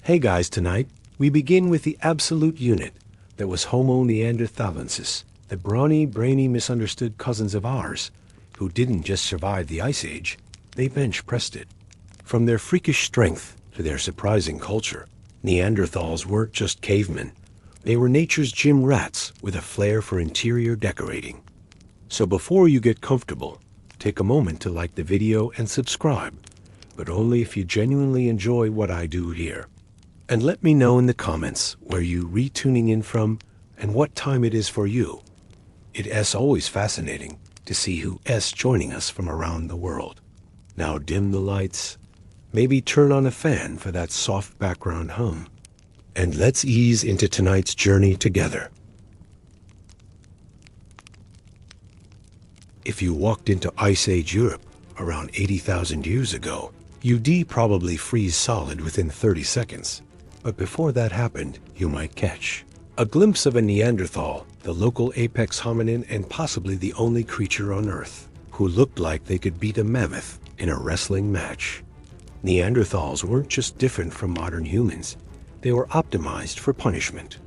Hey guys, tonight we begin with the absolute unit that was Homo neanderthalensis, the brawny, brainy, misunderstood cousins of ours, who didn't just survive the Ice Age, they bench pressed it. From their freakish strength to their surprising culture, Neanderthals weren't just cavemen. They were nature's gym rats with a flair for interior decorating. So before you get comfortable, take a moment to like the video and subscribe, but only if you genuinely enjoy what I do here. And let me know in the comments where you retuning in from and what time it is for you. It's always fascinating to see who is joining us from around the world. Now dim the lights, maybe turn on a fan for that soft background hum, and let's ease into tonight's journey together. If you walked into Ice Age Europe around 80,000 years ago, you'd probably freeze solid within 30 seconds. But before that happened, you might catch a glimpse of a Neanderthal, the local apex hominin and possibly the only creature on Earth, who looked like they could beat a mammoth in a wrestling match. Neanderthals weren't just different from modern humans, they were optimized for punishment.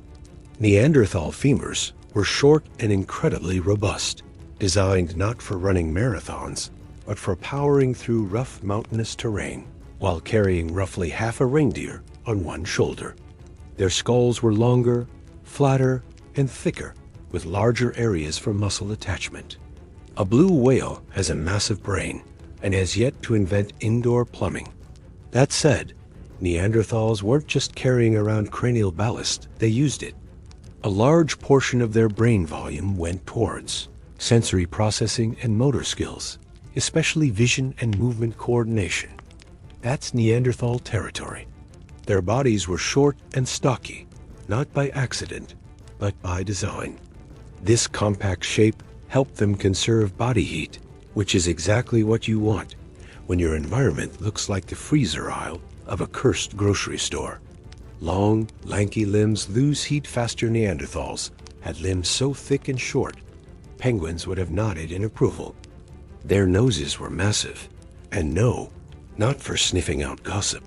Neanderthal femurs were short and incredibly robust, designed not for running marathons, but for powering through rough mountainous terrain while carrying roughly half a reindeer on one shoulder. Their skulls were longer, flatter, and thicker, with larger areas for muscle attachment. A blue whale has a massive brain and has yet to invent indoor plumbing. That said, Neanderthals weren't just carrying around cranial ballast, they used it. A large portion of their brain volume went towards sensory processing and motor skills, especially vision and movement coordination. That's Neanderthal territory. Their bodies were short and stocky, not by accident, but by design. This compact shape helped them conserve body heat, which is exactly what you want when your environment looks like the freezer aisle of a cursed grocery store. Long, lanky limbs lose heat faster. Neanderthals had limbs so thick and short, penguins would have nodded in approval. Their noses were massive, and no, not for sniffing out gossip.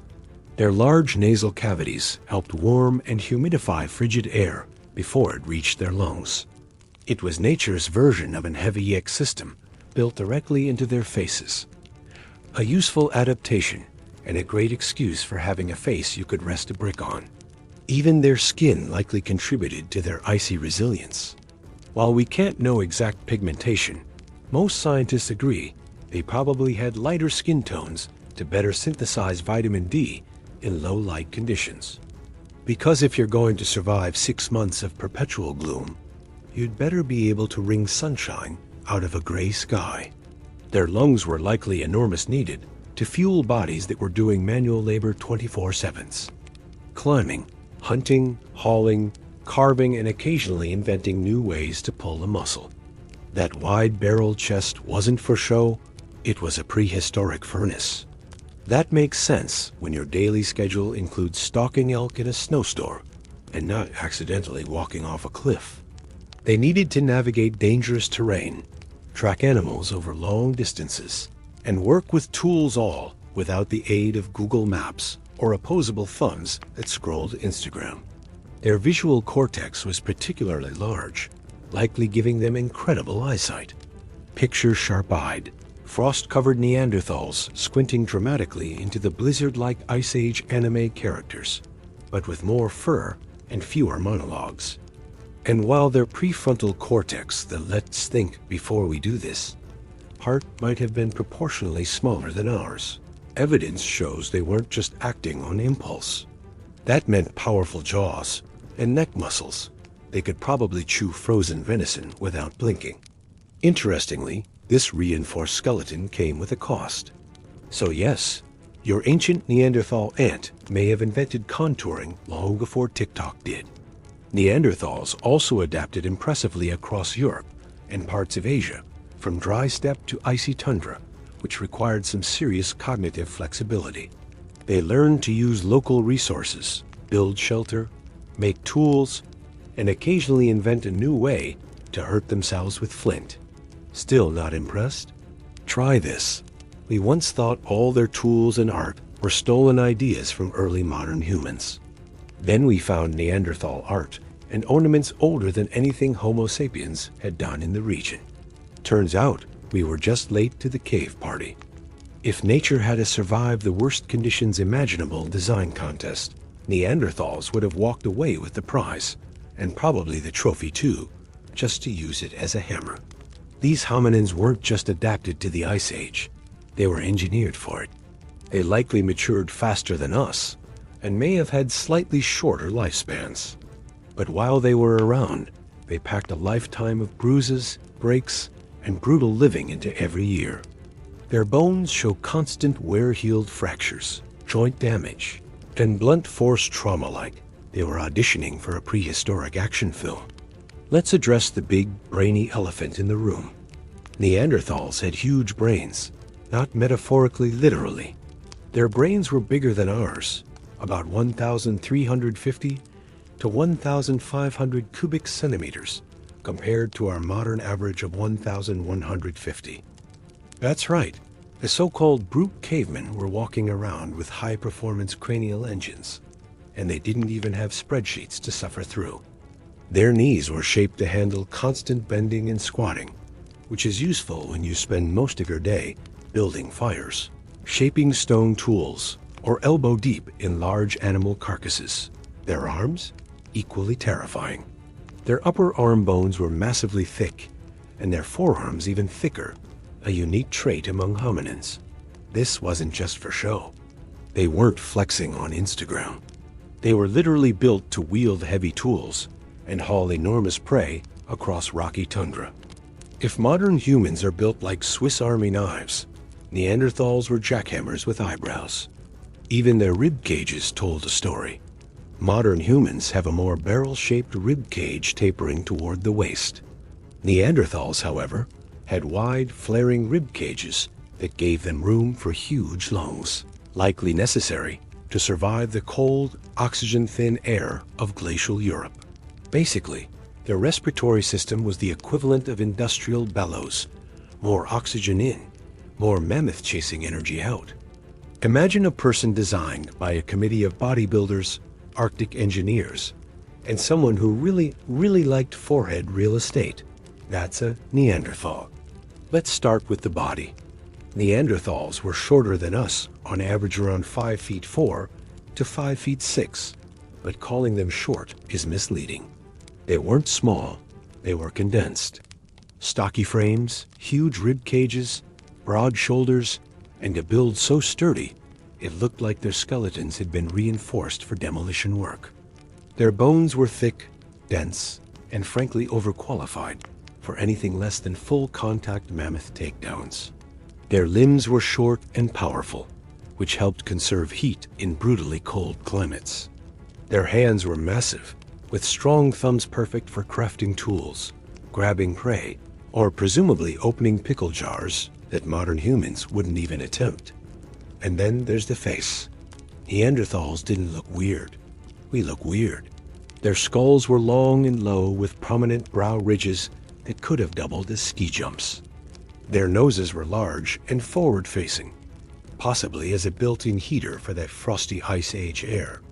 Their large nasal cavities helped warm and humidify frigid air before it reached their lungs. It was nature's version of an heavy yak system built directly into their faces. A useful adaptation and a great excuse for having a face you could rest a brick on. Even their skin likely contributed to their icy resilience. While we can't know exact pigmentation, most scientists agree they probably had lighter skin tones to better synthesize vitamin D in low light conditions. Because if you're going to survive 6 months of perpetual gloom, you'd better be able to wring sunshine out of a gray sky. Their lungs were likely enormous, needed to fuel bodies that were doing manual labor 24/7. Climbing, hunting, hauling, carving, and occasionally inventing new ways to pull a muscle. That wide-barreled chest wasn't for show, it was a prehistoric furnace. That makes sense when your daily schedule includes stalking elk in a snowstorm and not accidentally walking off a cliff. They needed to navigate dangerous terrain, track animals over long distances, and work with tools, all without the aid of Google Maps or opposable thumbs that scrolled Instagram. Their visual cortex was particularly large, likely giving them incredible eyesight. Picture sharp-eyed, frost-covered Neanderthals squinting dramatically into the blizzard-like Ice Age anime characters, but with more fur and fewer monologues. And while their prefrontal cortex, the let's think before we do this, part might have been proportionally smaller than ours, evidence shows they weren't just acting on impulse. That meant powerful jaws and neck muscles. They could probably chew frozen venison without blinking. Interestingly, this reinforced skeleton came with a cost. So yes, your ancient Neanderthal aunt may have invented contouring long before TikTok did. Neanderthals also adapted impressively across Europe and parts of Asia, from dry steppe to icy tundra, which required some serious cognitive flexibility. They learned to use local resources, build shelter, make tools, and occasionally invent a new way to hurt themselves with flint. Still not impressed? Try this. We once thought all their tools and art were stolen ideas from early modern humans. Then we found Neanderthal art and ornaments older than anything Homo sapiens had done in the region. Turns out, we were just late to the cave party. If nature had survived the worst conditions imaginable design contest, Neanderthals would have walked away with the prize, and probably the trophy too, just to use it as a hammer. These hominins weren't just adapted to the Ice Age, they were engineered for it. They likely matured faster than us, and may have had slightly shorter lifespans. But while they were around, they packed a lifetime of bruises, breaks, and brutal living into every year. Their bones show constant wear-healed fractures, joint damage, and blunt force trauma like they were auditioning for a prehistoric action film. Let's address the big, brainy elephant in the room. Neanderthals had huge brains, not metaphorically, literally. Their brains were bigger than ours, about 1,350 to 1,500 cubic centimeters, compared to our modern average of 1,150. That's right, the so-called brute cavemen were walking around with high-performance cranial engines, and they didn't even have spreadsheets to suffer through. Their knees were shaped to handle constant bending and squatting, which is useful when you spend most of your day building fires, shaping stone tools, or elbow deep in large animal carcasses. Their arms? Equally terrifying. Their upper arm bones were massively thick, and their forearms even thicker, a unique trait among hominins. This wasn't just for show. They weren't flexing on Instagram. They were literally built to wield heavy tools and haul enormous prey across rocky tundra. If modern humans are built like Swiss Army knives, Neanderthals were jackhammers with eyebrows. Even their rib cages told a story. Modern humans have a more barrel-shaped rib cage tapering toward the waist. Neanderthals, however, had wide, flaring rib cages that gave them room for huge lungs, likely necessary to survive the cold, oxygen-thin air of glacial Europe. Basically, their respiratory system was the equivalent of industrial bellows. More oxygen in, more mammoth-chasing energy out. Imagine a person designed by a committee of bodybuilders, Arctic engineers, and someone who really liked forehead real estate. That's a Neanderthal. Let's start with the body. Neanderthals were shorter than us, on average around 5 feet 4 to 5 feet 6, but calling them short is misleading. They weren't small, they were condensed. Stocky frames, huge rib cages, broad shoulders, and a build so sturdy, it looked like their skeletons had been reinforced for demolition work. Their bones were thick, dense, and frankly overqualified for anything less than full-contact mammoth takedowns. Their limbs were short and powerful, which helped conserve heat in brutally cold climates. Their hands were massive, with strong thumbs perfect for crafting tools, grabbing prey, or presumably opening pickle jars that modern humans wouldn't even attempt. And then there's the face. Neanderthals didn't look weird. We look weird. Their skulls were long and low with prominent brow ridges that could have doubled as ski jumps. Their noses were large and forward-facing, possibly as a built-in heater for that frosty Ice Age air.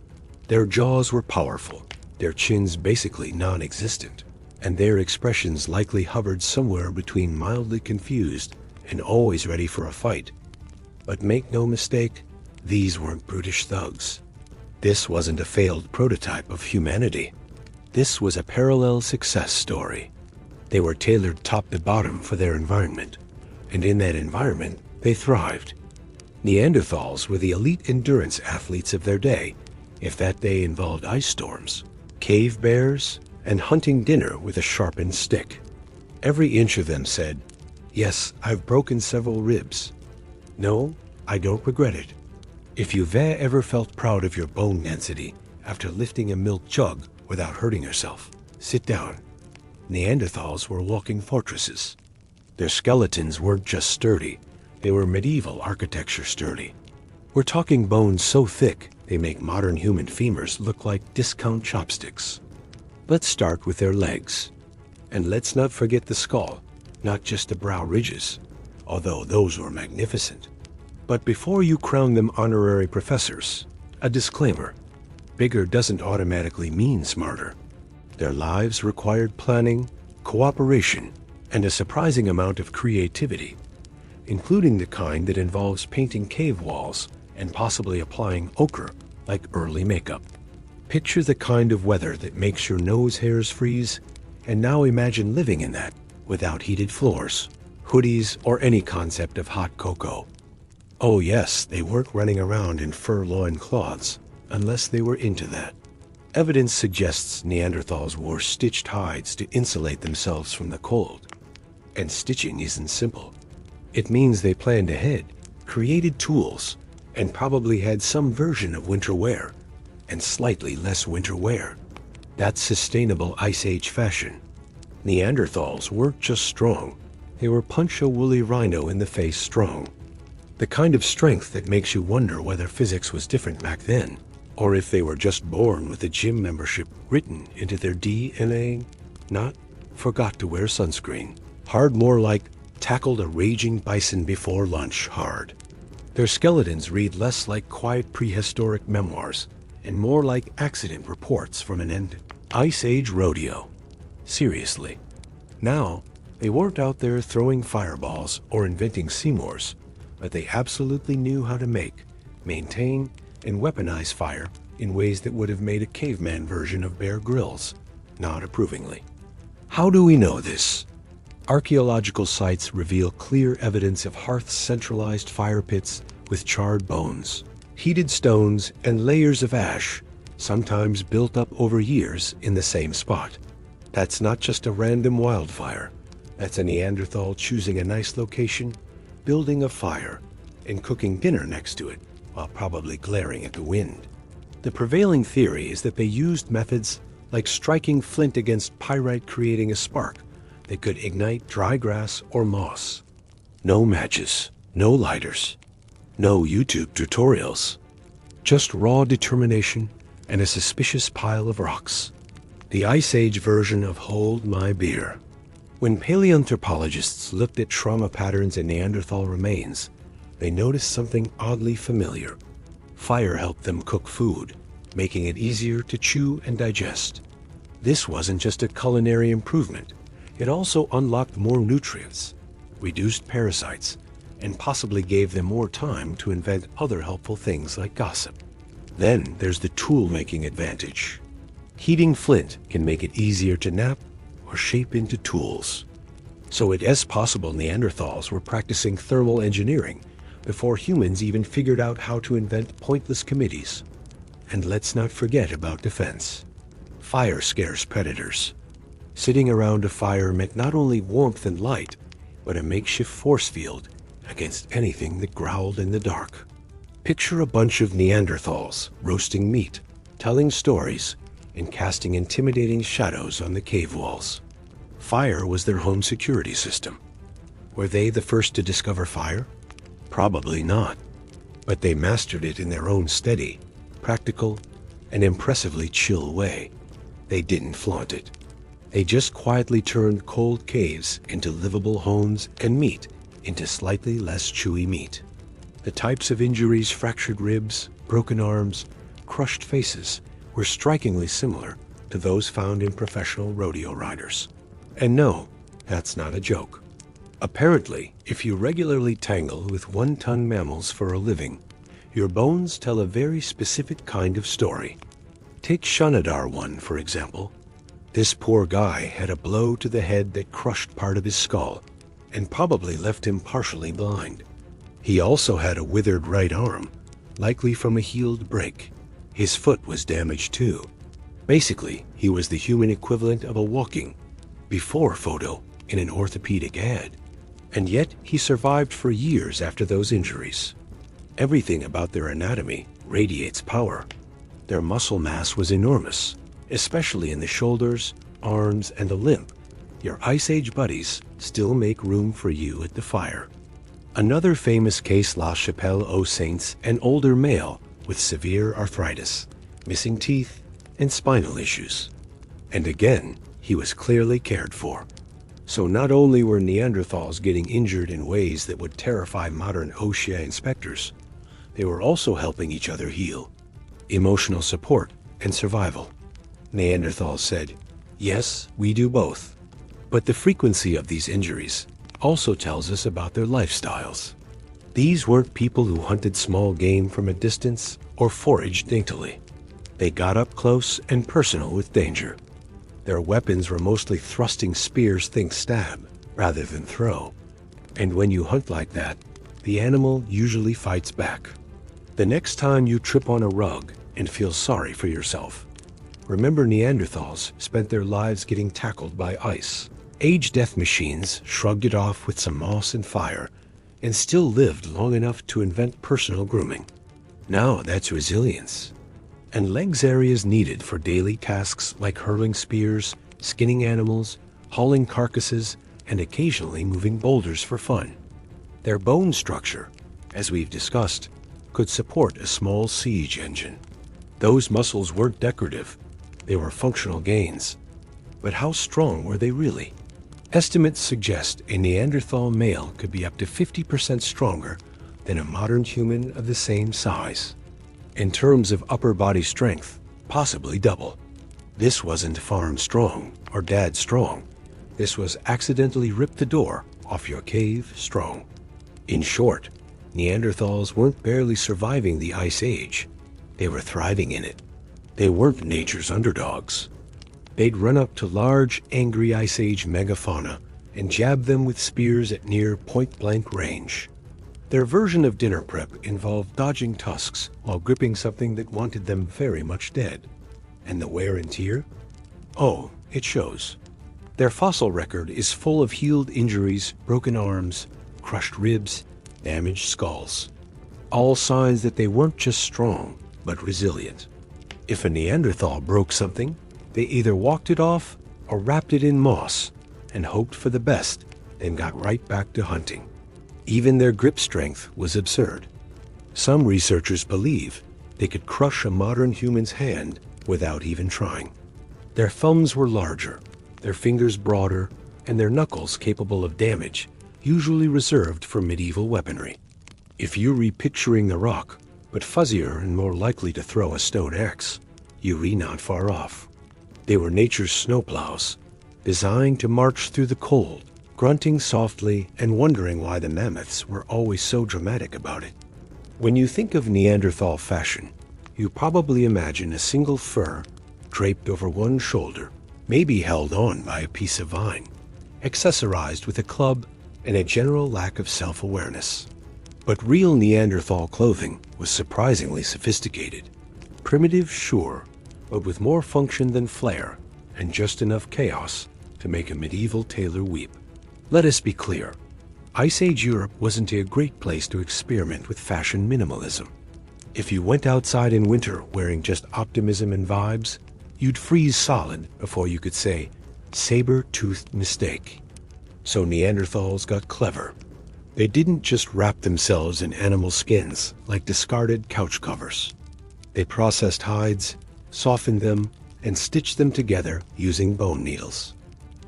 Their jaws were powerful, their chins basically non-existent, and their expressions likely hovered somewhere between mildly confused and always ready for a fight. But make no mistake, these weren't brutish thugs. This wasn't a failed prototype of humanity. This was a parallel success story. They were tailored top to bottom for their environment, and in that environment, they thrived. Neanderthals were the elite endurance athletes of their day, if that day involved ice storms, cave bears, and hunting dinner with a sharpened stick. Every inch of them said, "Yes, I've broken several ribs. No, I don't regret it." If you've ever felt proud of your bone density after lifting a milk jug without hurting yourself, sit down. Neanderthals were walking fortresses. Their skeletons weren't just sturdy, they were medieval architecture sturdy. We're talking bones so thick they make modern human femurs look like discount chopsticks. Let's start with their legs. And let's not forget the skull, not just the brow ridges, although those were magnificent. But before you crown them honorary professors, a disclaimer: bigger doesn't automatically mean smarter. Their lives required planning, cooperation, and a surprising amount of creativity, including the kind that involves painting cave walls and possibly applying ochre like early makeup. Picture the kind of weather that makes your nose hairs freeze, and now imagine living in that without heated floors, hoodies, or any concept of hot cocoa. Oh yes, they weren't running around in fur loincloths, unless they were into that. Evidence suggests Neanderthals wore stitched hides to insulate themselves from the cold. And stitching isn't simple. It means they planned ahead, created tools, and probably had some version of winter wear, and slightly less winter wear. That's sustainable Ice Age fashion. Neanderthals weren't just strong, they were punch a woolly rhino in the face strong. The kind of strength that makes you wonder whether physics was different back then, or if they were just born with a gym membership written into their DNA. Not forgot to wear sunscreen. Hard, more like tackled a raging bison before lunch hard. Their skeletons read less like quiet prehistoric memoirs and more like accident reports from an end Ice Age rodeo. Seriously. Now, they weren't out there throwing fireballs or inventing Seymours, but they absolutely knew how to make, maintain, and weaponize fire in ways that would have made a caveman version of Bear Grylls nod approvingly. How do we know this? Archaeological sites reveal clear evidence of hearths, centralized fire pits with charred bones, heated stones, and layers of ash, sometimes built up over years in the same spot. That's not just a random wildfire. That's a Neanderthal choosing a nice location, building a fire, and cooking dinner next to it, while probably glaring at the wind. The prevailing theory is that they used methods like striking flint against pyrite, creating a spark that could ignite dry grass or moss. No matches, no lighters, no YouTube tutorials. Just raw determination and a suspicious pile of rocks. The Ice Age version of Hold My Beer. When paleoanthropologists looked at trauma patterns in Neanderthal remains, they noticed something oddly familiar. Fire helped them cook food, making it easier to chew and digest. This wasn't just a culinary improvement. It also unlocked more nutrients, reduced parasites, and possibly gave them more time to invent other helpful things like gossip. Then there's the tool-making advantage. Heating flint can make it easier to nap or shape into tools. So it is possible Neanderthals were practicing thermal engineering before humans even figured out how to invent pointless committees. And let's not forget about defense. Fire scares predators. Sitting around a fire meant not only warmth and light, but a makeshift force field against anything that growled in the dark. Picture a bunch of Neanderthals roasting meat, telling stories, and casting intimidating shadows on the cave walls. Fire was their home security system. Were they the first to discover fire? Probably not. But they mastered it in their own steady, practical, and impressively chill way. They didn't flaunt it. They just quietly turned cold caves into livable homes and meat into slightly less chewy meat. The types of injuries, fractured ribs, broken arms, crushed faces, were strikingly similar to those found in professional rodeo riders. And no, that's not a joke. Apparently, if you regularly tangle with one-ton mammals for a living, your bones tell a very specific kind of story. Take Shanadar 1, for example. This poor guy had a blow to the head that crushed part of his skull and probably left him partially blind. He also had a withered right arm, likely from a healed break. His foot was damaged too. Basically, he was the human equivalent of a walking before photo in an orthopedic ad. And yet he survived for years after those injuries. Everything about their anatomy radiates power. Their muscle mass was enormous, especially in the shoulders, arms, and the limp. Your Ice Age buddies still make room for you at the fire. Another famous case, La Chapelle aux Saints, an older male with severe arthritis, missing teeth, and spinal issues. And again, he was clearly cared for. So not only were Neanderthals getting injured in ways that would terrify modern OSHA inspectors, they were also helping each other heal. Emotional support and survival. Neanderthals said, yes, we do both. But the frequency of these injuries also tells us about their lifestyles. These weren't people who hunted small game from a distance or foraged daintily. They got up close and personal with danger. Their weapons were mostly thrusting spears, think stab, rather than throw. And when you hunt like that, the animal usually fights back. The next time you trip on a rug and feel sorry for yourself, remember Neanderthals spent their lives getting tackled by ice. Age-death machines shrugged it off with some moss and fire and still lived long enough to invent personal grooming. Now that's resilience. And legs areas needed for daily tasks like hurling spears, skinning animals, hauling carcasses, and occasionally moving boulders for fun. Their bone structure, as we've discussed, could support a small siege engine. Those muscles weren't decorative, they were functional gains. But how strong were they really? Estimates suggest a Neanderthal male could be up to 50% stronger than a modern human of the same size. In terms of upper body strength, possibly double. This wasn't farm strong or dad strong. This was accidentally rip the door off your cave strong. In short, Neanderthals weren't barely surviving the Ice Age. They were thriving in it. They weren't nature's underdogs. They'd run up to large, angry Ice Age megafauna and jab them with spears at near point-blank range. Their version of dinner prep involved dodging tusks while gripping something that wanted them very much dead. And the wear and tear? Oh, it shows. Their fossil record is full of healed injuries, broken arms, crushed ribs, damaged skulls. All signs that they weren't just strong, but resilient. If a Neanderthal broke something, they either walked it off or wrapped it in moss and hoped for the best, then got right back to hunting. Even their grip strength was absurd. Some researchers believe they could crush a modern human's hand without even trying. Their thumbs were larger, their fingers broader, and their knuckles capable of damage, usually reserved for medieval weaponry. If you're repicturing the rock, but fuzzier and more likely to throw a stone axe, you're not far off. They were nature's snowplows, designed to march through the cold, grunting softly and wondering why the mammoths were always so dramatic about it. When you think of Neanderthal fashion, you probably imagine a single fur draped over one shoulder, maybe held on by a piece of vine, accessorized with a club and a general lack of self-awareness. But real Neanderthal clothing was surprisingly sophisticated. Primitive, sure, but with more function than flair and just enough chaos to make a medieval tailor weep. Let us be clear, Ice Age Europe wasn't a great place to experiment with fashion minimalism. If you went outside in winter wearing just optimism and vibes, you'd freeze solid before you could say, saber-toothed mistake. So Neanderthals got clever. They didn't just wrap themselves in animal skins like discarded couch covers. They processed hides, softened them, and stitched them together using bone needles.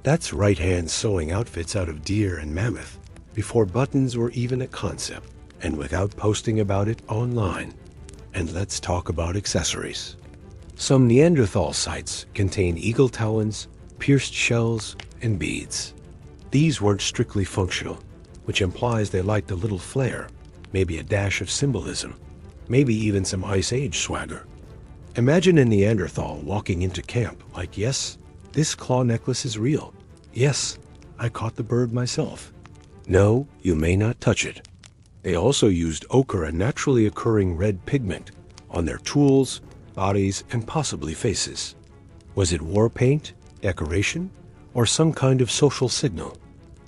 That's right-hand sewing outfits out of deer and mammoth before buttons were even a concept, and without posting about it online. And let's talk about accessories. Some Neanderthal sites contain eagle talons, pierced shells, and beads. These weren't strictly functional, which implies they liked a little flair, maybe a dash of symbolism, maybe even some Ice Age swagger. Imagine a Neanderthal walking into camp like, yes, this claw necklace is real. Yes, I caught the bird myself. No, you may not touch it. They also used ochre, a naturally occurring red pigment, on their tools, bodies, and possibly faces. Was it war paint, decoration, or some kind of social signal?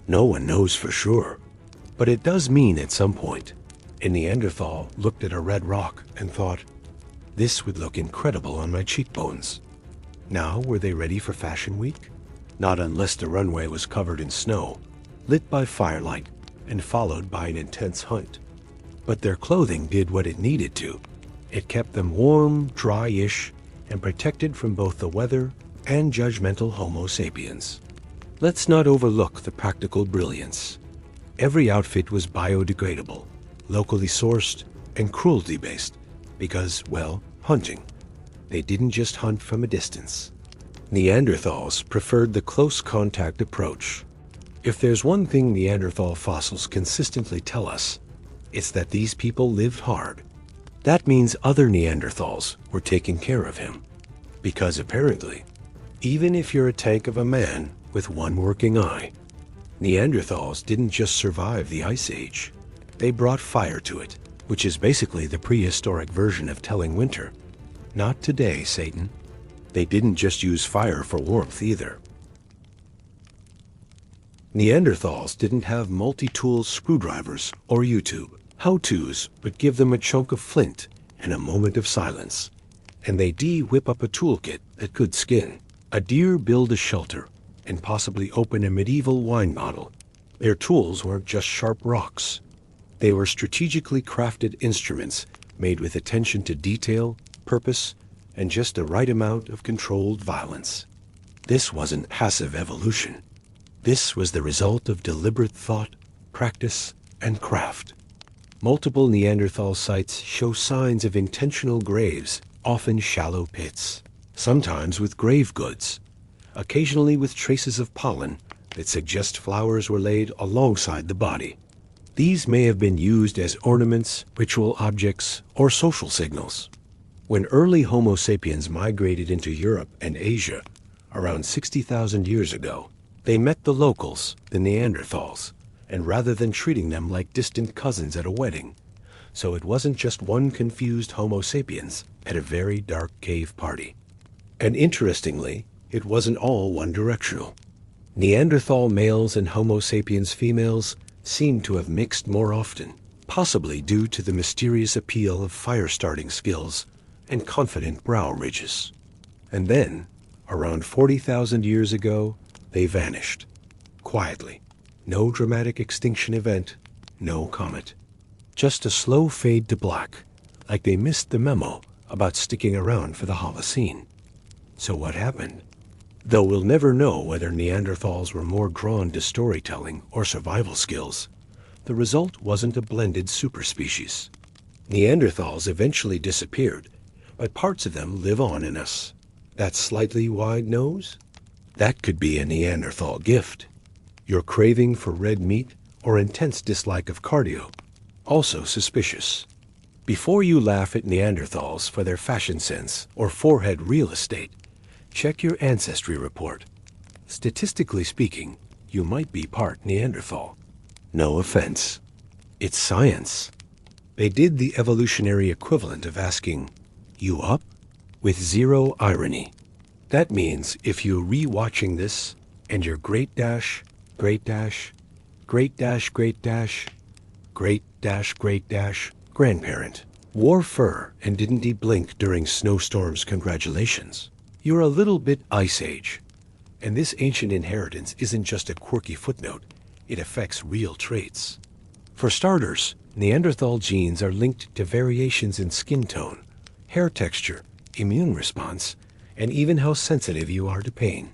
No one knows for sure. But it does mean at some point, a Neanderthal looked at a red rock and thought, this would look incredible on my cheekbones. Now, were they ready for Fashion Week? Not unless the runway was covered in snow, lit by firelight, and followed by an intense hunt. But their clothing did what it needed to. It kept them warm, dry-ish, and protected from both the weather and judgmental Homo sapiens. Let's not overlook the practical brilliance. Every outfit was biodegradable, locally sourced, and cruelty-based because, well, hunting. They didn't just hunt from a distance. Neanderthals preferred the close contact approach. If there's one thing Neanderthal fossils consistently tell us, it's that these people lived hard. That means other Neanderthals were taking care of him. Because apparently, even if you're a tank of a man with one working eye, Neanderthals didn't just survive the Ice Age. They brought fire to it, which is basically the prehistoric version of telling winter. Not today, Satan. They didn't just use fire for warmth either. Neanderthals didn't have multi-tool screwdrivers or YouTube how-tos, but give them a chunk of flint and a moment of silence. And they whip up a toolkit that could skin a deer, build a shelter, and possibly open a medieval wine bottle. Their tools weren't just sharp rocks. They were strategically crafted instruments made with attention to detail, purpose, and just the right amount of controlled violence. This wasn't passive evolution. This was the result of deliberate thought, practice, and craft. Multiple Neanderthal sites show signs of intentional graves, often shallow pits, sometimes with grave goods, occasionally with traces of pollen that suggest flowers were laid alongside the body. These may have been used as ornaments, ritual objects, or social signals. When early Homo sapiens migrated into Europe and Asia around 60,000 years ago, they met the locals, the Neanderthals, and rather than treating them like distant cousins at a wedding, so it wasn't just one confused Homo sapiens at a very dark cave party. And interestingly, it wasn't all one-directional. Neanderthal males and Homo sapiens females seem to have mixed more often, possibly due to the mysterious appeal of fire-starting skills and confident brow ridges. And then, around 40,000 years ago, they vanished. Quietly. No dramatic extinction event, no comet. Just a slow fade to black, like they missed the memo about sticking around for the Holocene. So what happened? Though we'll never know whether Neanderthals were more drawn to storytelling or survival skills, the result wasn't a blended superspecies. Neanderthals eventually disappeared, but parts of them live on in us. That slightly wide nose? That could be a Neanderthal gift. Your craving for red meat or intense dislike of cardio? Also suspicious. Before you laugh at Neanderthals for their fashion sense or forehead real estate, check your ancestry report. Statistically speaking, you might be part Neanderthal. No offense. It's science. They did the evolutionary equivalent of asking, "You up?" with zero irony. That means if you're re-watching this and your great dash, great dash, great dash, great dash, great dash, great dash grandparent wore fur and didn't de-blink during snowstorms, congratulations. You're a little bit Ice Age. And this ancient inheritance isn't just a quirky footnote. It affects real traits. For starters, Neanderthal genes are linked to variations in skin tone, hair texture, immune response, and even how sensitive you are to pain.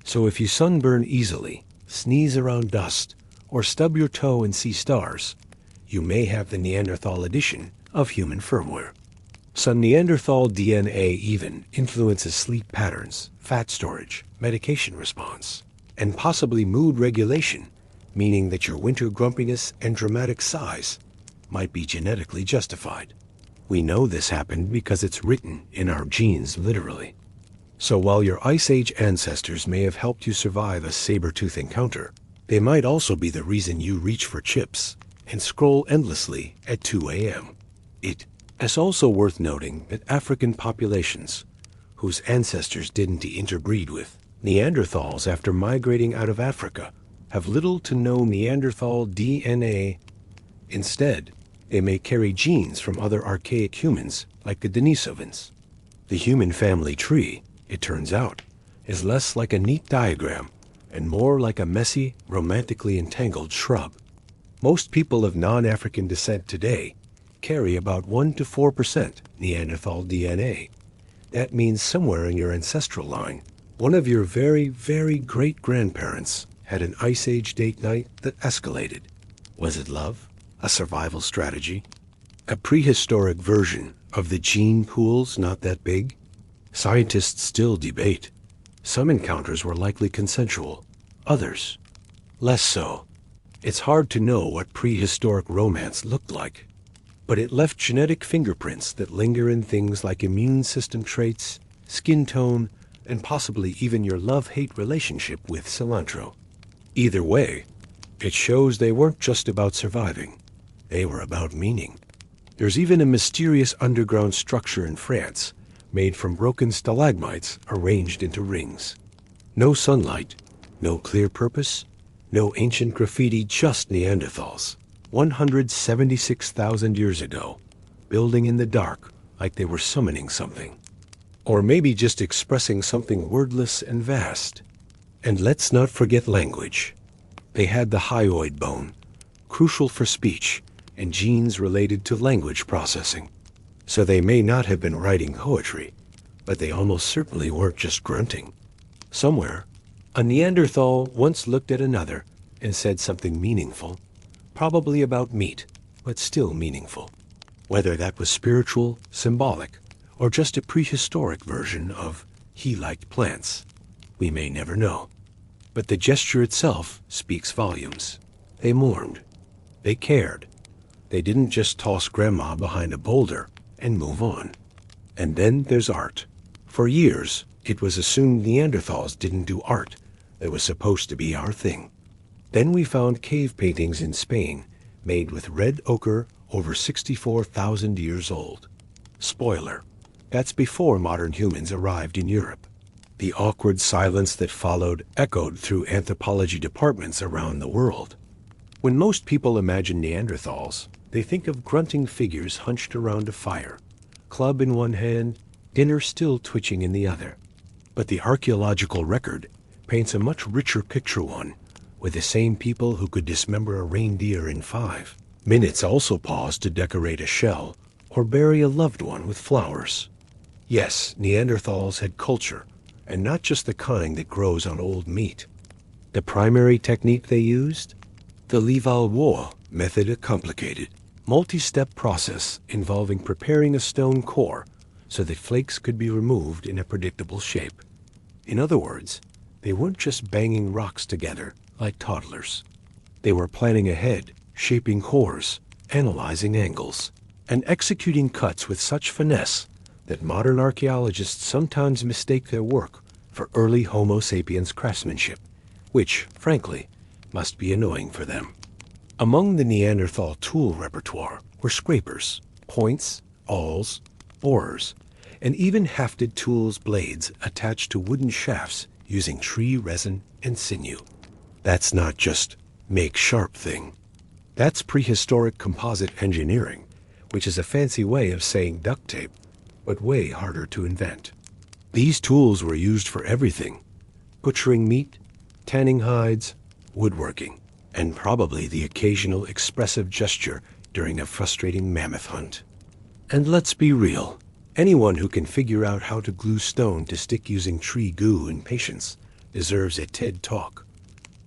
So if you sunburn easily, sneeze around dust, or stub your toe and see stars, you may have the Neanderthal edition of human firmware. Some Neanderthal DNA even influences sleep patterns, fat storage, medication response, and possibly mood regulation, meaning that your winter grumpiness and dramatic sighs might be genetically justified. We know this happened because it's written in our genes literally. So while your Ice Age ancestors may have helped you survive a saber-tooth encounter, they might also be the reason you reach for chips and scroll endlessly at 2 a.m. It's also worth noting that African populations, whose ancestors didn't interbreed with Neanderthals after migrating out of Africa, have little to no Neanderthal DNA. Instead, they may carry genes from other archaic humans like the Denisovans. The human family tree, it turns out, is less like a neat diagram and more like a messy, romantically entangled shrub. Most people of non-African descent today carry about 1 to 4% Neanderthal DNA. That means somewhere in your ancestral line, One of your very, very great-grandparents had an Ice Age date night that escalated. Was it love? A survival strategy? A prehistoric version of the gene pool's not that big? Scientists still debate. Some encounters were likely consensual, others less so. It's hard to know what prehistoric romance looked like, but it left genetic fingerprints that linger in things like immune system traits, skin tone, and possibly even your love-hate relationship with cilantro. Either way, it shows they weren't just about surviving. They were about meaning. There's even a mysterious underground structure in France made from broken stalagmites arranged into rings. No sunlight, no clear purpose, no ancient graffiti, just Neanderthals, 176,000 years ago, building in the dark like they were summoning something. Or maybe just expressing something wordless and vast. And let's not forget language. They had the hyoid bone, crucial for speech, and genes related to language processing. So they may not have been writing poetry, but they almost certainly weren't just grunting. Somewhere, a Neanderthal once looked at another and said something meaningful, probably about meat, but still meaningful. Whether that was spiritual, symbolic, or just a prehistoric version of "he liked plants," we may never know. But the gesture itself speaks volumes. They mourned. They cared. They didn't just toss grandma behind a boulder and move on. And then there's art. For years, it was assumed Neanderthals didn't do art that was supposed to be our thing. Then we found cave paintings in Spain made with red ochre over 64,000 years old. Spoiler, that's before modern humans arrived in Europe. The awkward silence that followed echoed through anthropology departments around the world. When most people imagine Neanderthals, they think of grunting figures hunched around a fire, club in one hand, dinner still twitching in the other. But the archaeological record paints a much richer picture one, with the same people who could dismember a reindeer in 5 minutes also paused to decorate a shell or bury a loved one with flowers. Yes, Neanderthals had culture, and not just the kind that grows on old meat. The primary technique they used? The Leval-War method, a complicated, multi-step process involving preparing a stone core so that flakes could be removed in a predictable shape. In other words, they weren't just banging rocks together like toddlers. They were planning ahead, shaping cores, analyzing angles, and executing cuts with such finesse that modern archaeologists sometimes mistake their work for early Homo sapiens craftsmanship, which, frankly, must be annoying for them. Among the Neanderthal tool repertoire were scrapers, points, awls, borers, and even hafted tools blades attached to wooden shafts using tree resin and sinew. That's not just make sharp thing. That's prehistoric composite engineering, which is a fancy way of saying duct tape, but way harder to invent. These tools were used for everything: butchering meat, tanning hides, woodworking, and probably the occasional expressive gesture during a frustrating mammoth hunt. And let's be real, anyone who can figure out how to glue stone to stick using tree goo and patience deserves a TED Talk.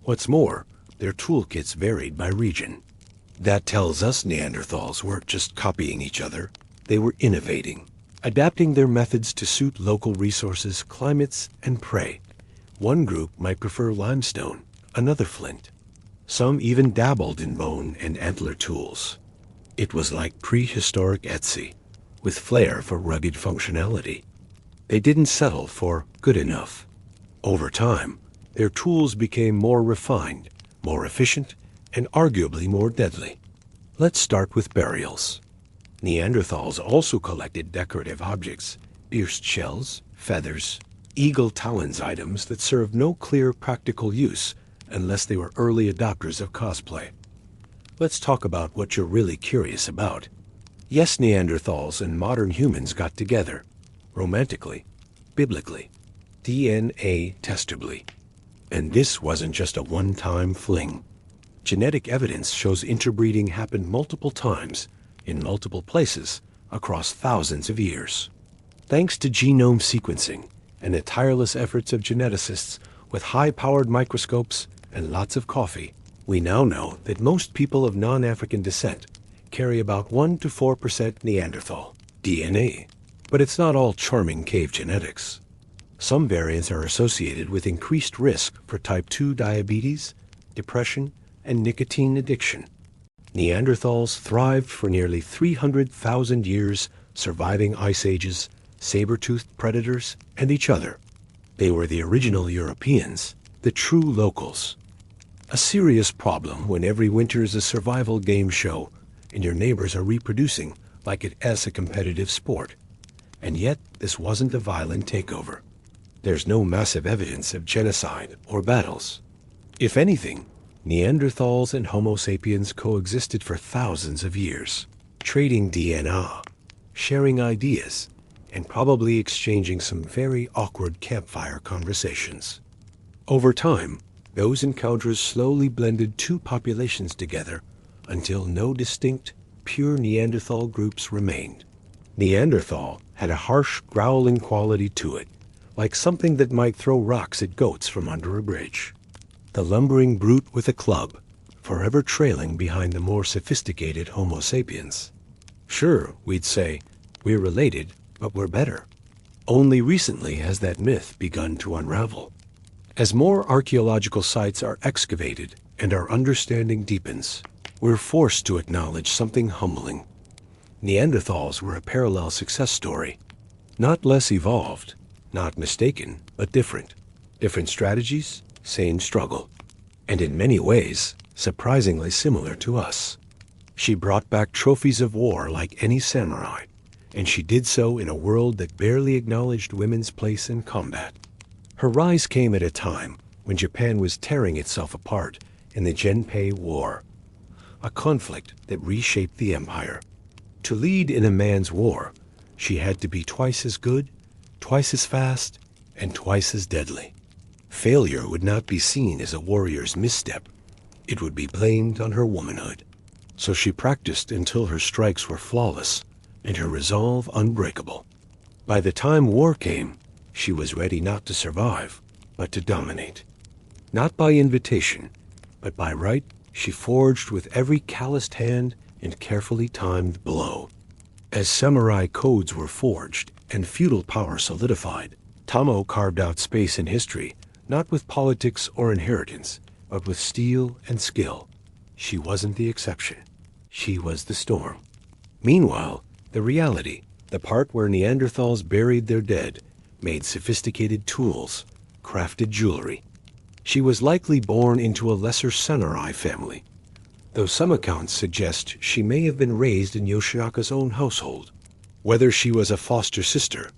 What's more, their toolkits varied by region. That tells us Neanderthals weren't just copying each other, they were innovating, adapting their methods to suit local resources, climates, and prey. One group might prefer limestone, another flint. Some even dabbled in bone and antler tools. It was like prehistoric Etsy, with flair for rugged functionality. They didn't settle for good enough. Over time, their tools became more refined, more efficient, and arguably more deadly. Let's start with burials. Neanderthals also collected decorative objects, pierced shells, feathers, eagle talons, items that served no clear practical use unless they were early adopters of cosplay. Let's talk about what you're really curious about. Yes, Neanderthals and modern humans got together, romantically, biblically, DNA testably. And this wasn't just a one-time fling. Genetic evidence shows interbreeding happened multiple times, in multiple places, across thousands of years. Thanks to genome sequencing, and the tireless efforts of geneticists with high-powered microscopes and lots of coffee, we now know that most people of non-African descent carry about 1 to 4% Neanderthal DNA. But it's not all charming cave genetics. Some variants are associated with increased risk for type 2 diabetes, depression, and nicotine addiction. Neanderthals thrived for nearly 300,000 years, surviving ice ages, saber-toothed predators, and each other. They were the original Europeans, the true locals. A serious problem when every winter is a survival game show and your neighbors are reproducing like it is a competitive sport. And yet, this wasn't a violent takeover. There's no massive evidence of genocide or battles. If anything, Neanderthals and Homo sapiens coexisted for thousands of years, trading DNA, sharing ideas, and probably exchanging some very awkward campfire conversations. Over time, those encounters slowly blended two populations together until no distinct, pure Neanderthal groups remained. Neanderthal had a harsh, growling quality to it, like something that might throw rocks at goats from under a bridge. The lumbering brute with a club, forever trailing behind the more sophisticated Homo sapiens. Sure, we'd say, we're related, but we're better. Only recently has that myth begun to unravel. As more archaeological sites are excavated and our understanding deepens, we're forced to acknowledge something humbling. Neanderthals were a parallel success story. Not less evolved, not mistaken, but different. Different strategies, same struggle. And in many ways, surprisingly similar to us. She brought back trophies of war like any samurai, and she did so in a world that barely acknowledged women's place in combat. Her rise came at a time when Japan was tearing itself apart in the Genpei War, a conflict that reshaped the empire. To lead in a man's war, she had to be twice as good, twice as fast, and twice as deadly. Failure would not be seen as a warrior's misstep. It would be blamed on her womanhood. So she practiced until her strikes were flawless and her resolve unbreakable. By the time war came, she was ready not to survive, but to dominate. Not by invitation, but by right she forged with every calloused hand and carefully timed blow. As samurai codes were forged and feudal power solidified, Tamo carved out space in history, not with politics or inheritance, but with steel and skill. She wasn't the exception. She was the storm. Meanwhile, the reality, the part where Neanderthals buried their dead, made sophisticated tools, crafted jewelry. She was likely born into a lesser samurai family, though some accounts suggest she may have been raised in Yoshiaka's own household. Whether she was a foster sister,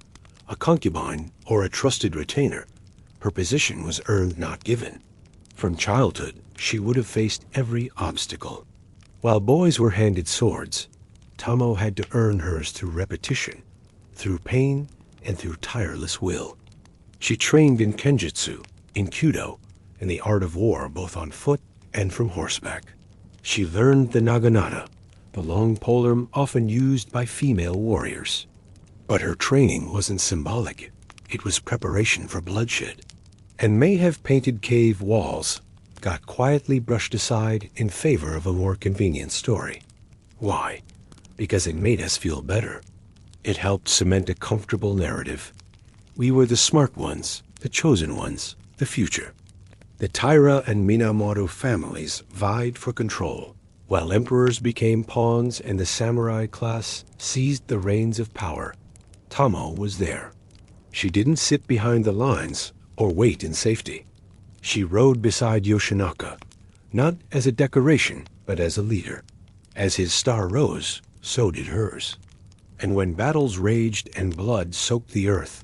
a concubine, or a trusted retainer, her position was earned, not given. From childhood, she would have faced every obstacle. While boys were handed swords, Tamo had to earn hers through repetition, through pain, and through tireless will. She trained in kenjutsu, in kyudo, and the art of war both on foot and from horseback. She learned the naginata, the long polearm often used by female warriors. But her training wasn't symbolic. It was preparation for bloodshed. And may have painted cave walls got quietly brushed aside in favor of a more convenient story. Why? Because it made us feel better. It helped cement a comfortable narrative. We were the smart ones, the chosen ones, the future. The Taira and Minamoto families vied for control, while emperors became pawns and the samurai class seized the reins of power. Tamo was there. She didn't sit behind the lines or wait in safety. She rode beside Yoshinaka, not as a decoration, but as a leader. As his star rose, so did hers. And when battles raged and blood soaked the earth,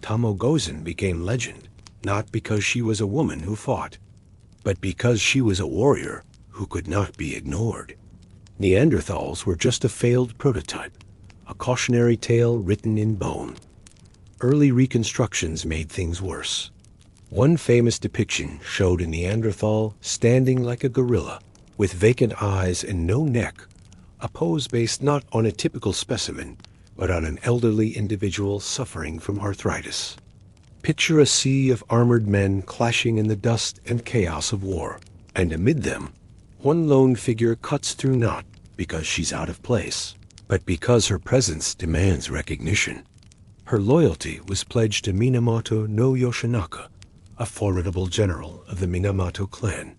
Tamo Gozen became legend, not because she was a woman who fought, but because she was a warrior who could not be ignored. Neanderthals were just a failed prototype, a cautionary tale written in bone. Early reconstructions made things worse. One famous depiction showed a Neanderthal standing like a gorilla, with vacant eyes and no neck, a pose based not on a typical specimen, but on an elderly individual suffering from arthritis. Picture a sea of armored men clashing in the dust and chaos of war, and amid them, one lone figure cuts through not because she's out of place, but because her presence demands recognition. Her loyalty was pledged to Minamoto no Yoshinaka, a formidable general of the Minamoto clan.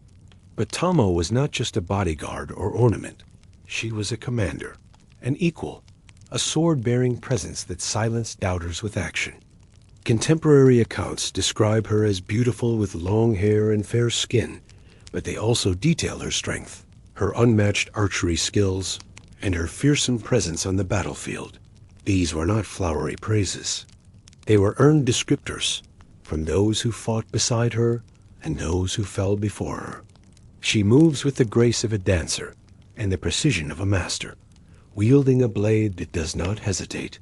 But Tamo was not just a bodyguard or ornament. She was a commander, an equal, a sword-bearing presence that silenced doubters with action. Contemporary accounts describe her as beautiful with long hair and fair skin, but they also detail her strength, her unmatched archery skills, and her fearsome presence on the battlefield. These were not flowery praises. They were earned descriptors from those who fought beside her and those who fell before her. She moves with the grace of a dancer and the precision of a master, wielding a blade that does not hesitate.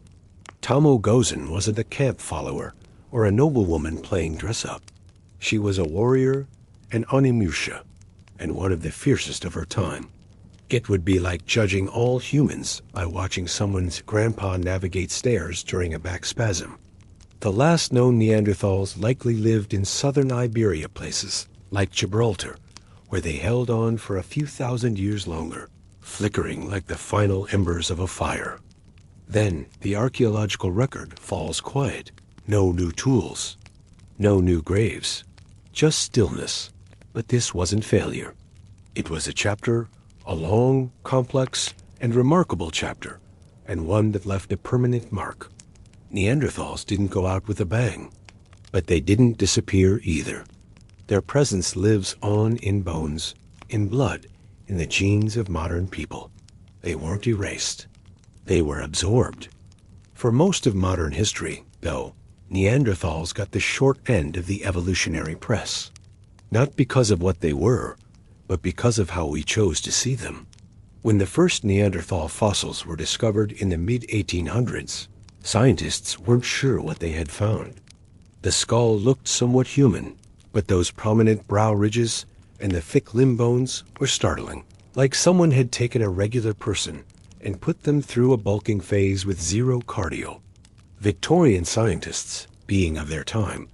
Tamo Gozen wasn't a camp follower or a noblewoman playing dress-up. She was a warrior, an onimusha, and one of the fiercest of her time. It would be like judging all humans by watching someone's grandpa navigate stairs during a back spasm. The last known Neanderthals likely lived in southern Iberia, places like Gibraltar, where they held on for a few thousand years longer, flickering like the final embers of a fire. Then the archaeological record falls quiet. No new tools, no new graves, just stillness. But this wasn't failure. It was a chapter, a long, complex, and remarkable chapter, and one that left a permanent mark. Neanderthals didn't go out with a bang, but they didn't disappear either. Their presence lives on in bones, in blood, in the genes of modern people. They weren't erased. They were absorbed. For most of modern history, though, Neanderthals got the short end of the evolutionary press. Not because of what they were, but because of how we chose to see them. When the first Neanderthal fossils were discovered in the mid-1800s, scientists weren't sure what they had found. The skull looked somewhat human, but those prominent brow ridges and the thick limb bones were startling, like someone had taken a regular person and put them through a bulking phase with zero cardio. Victorian scientists, being of their time,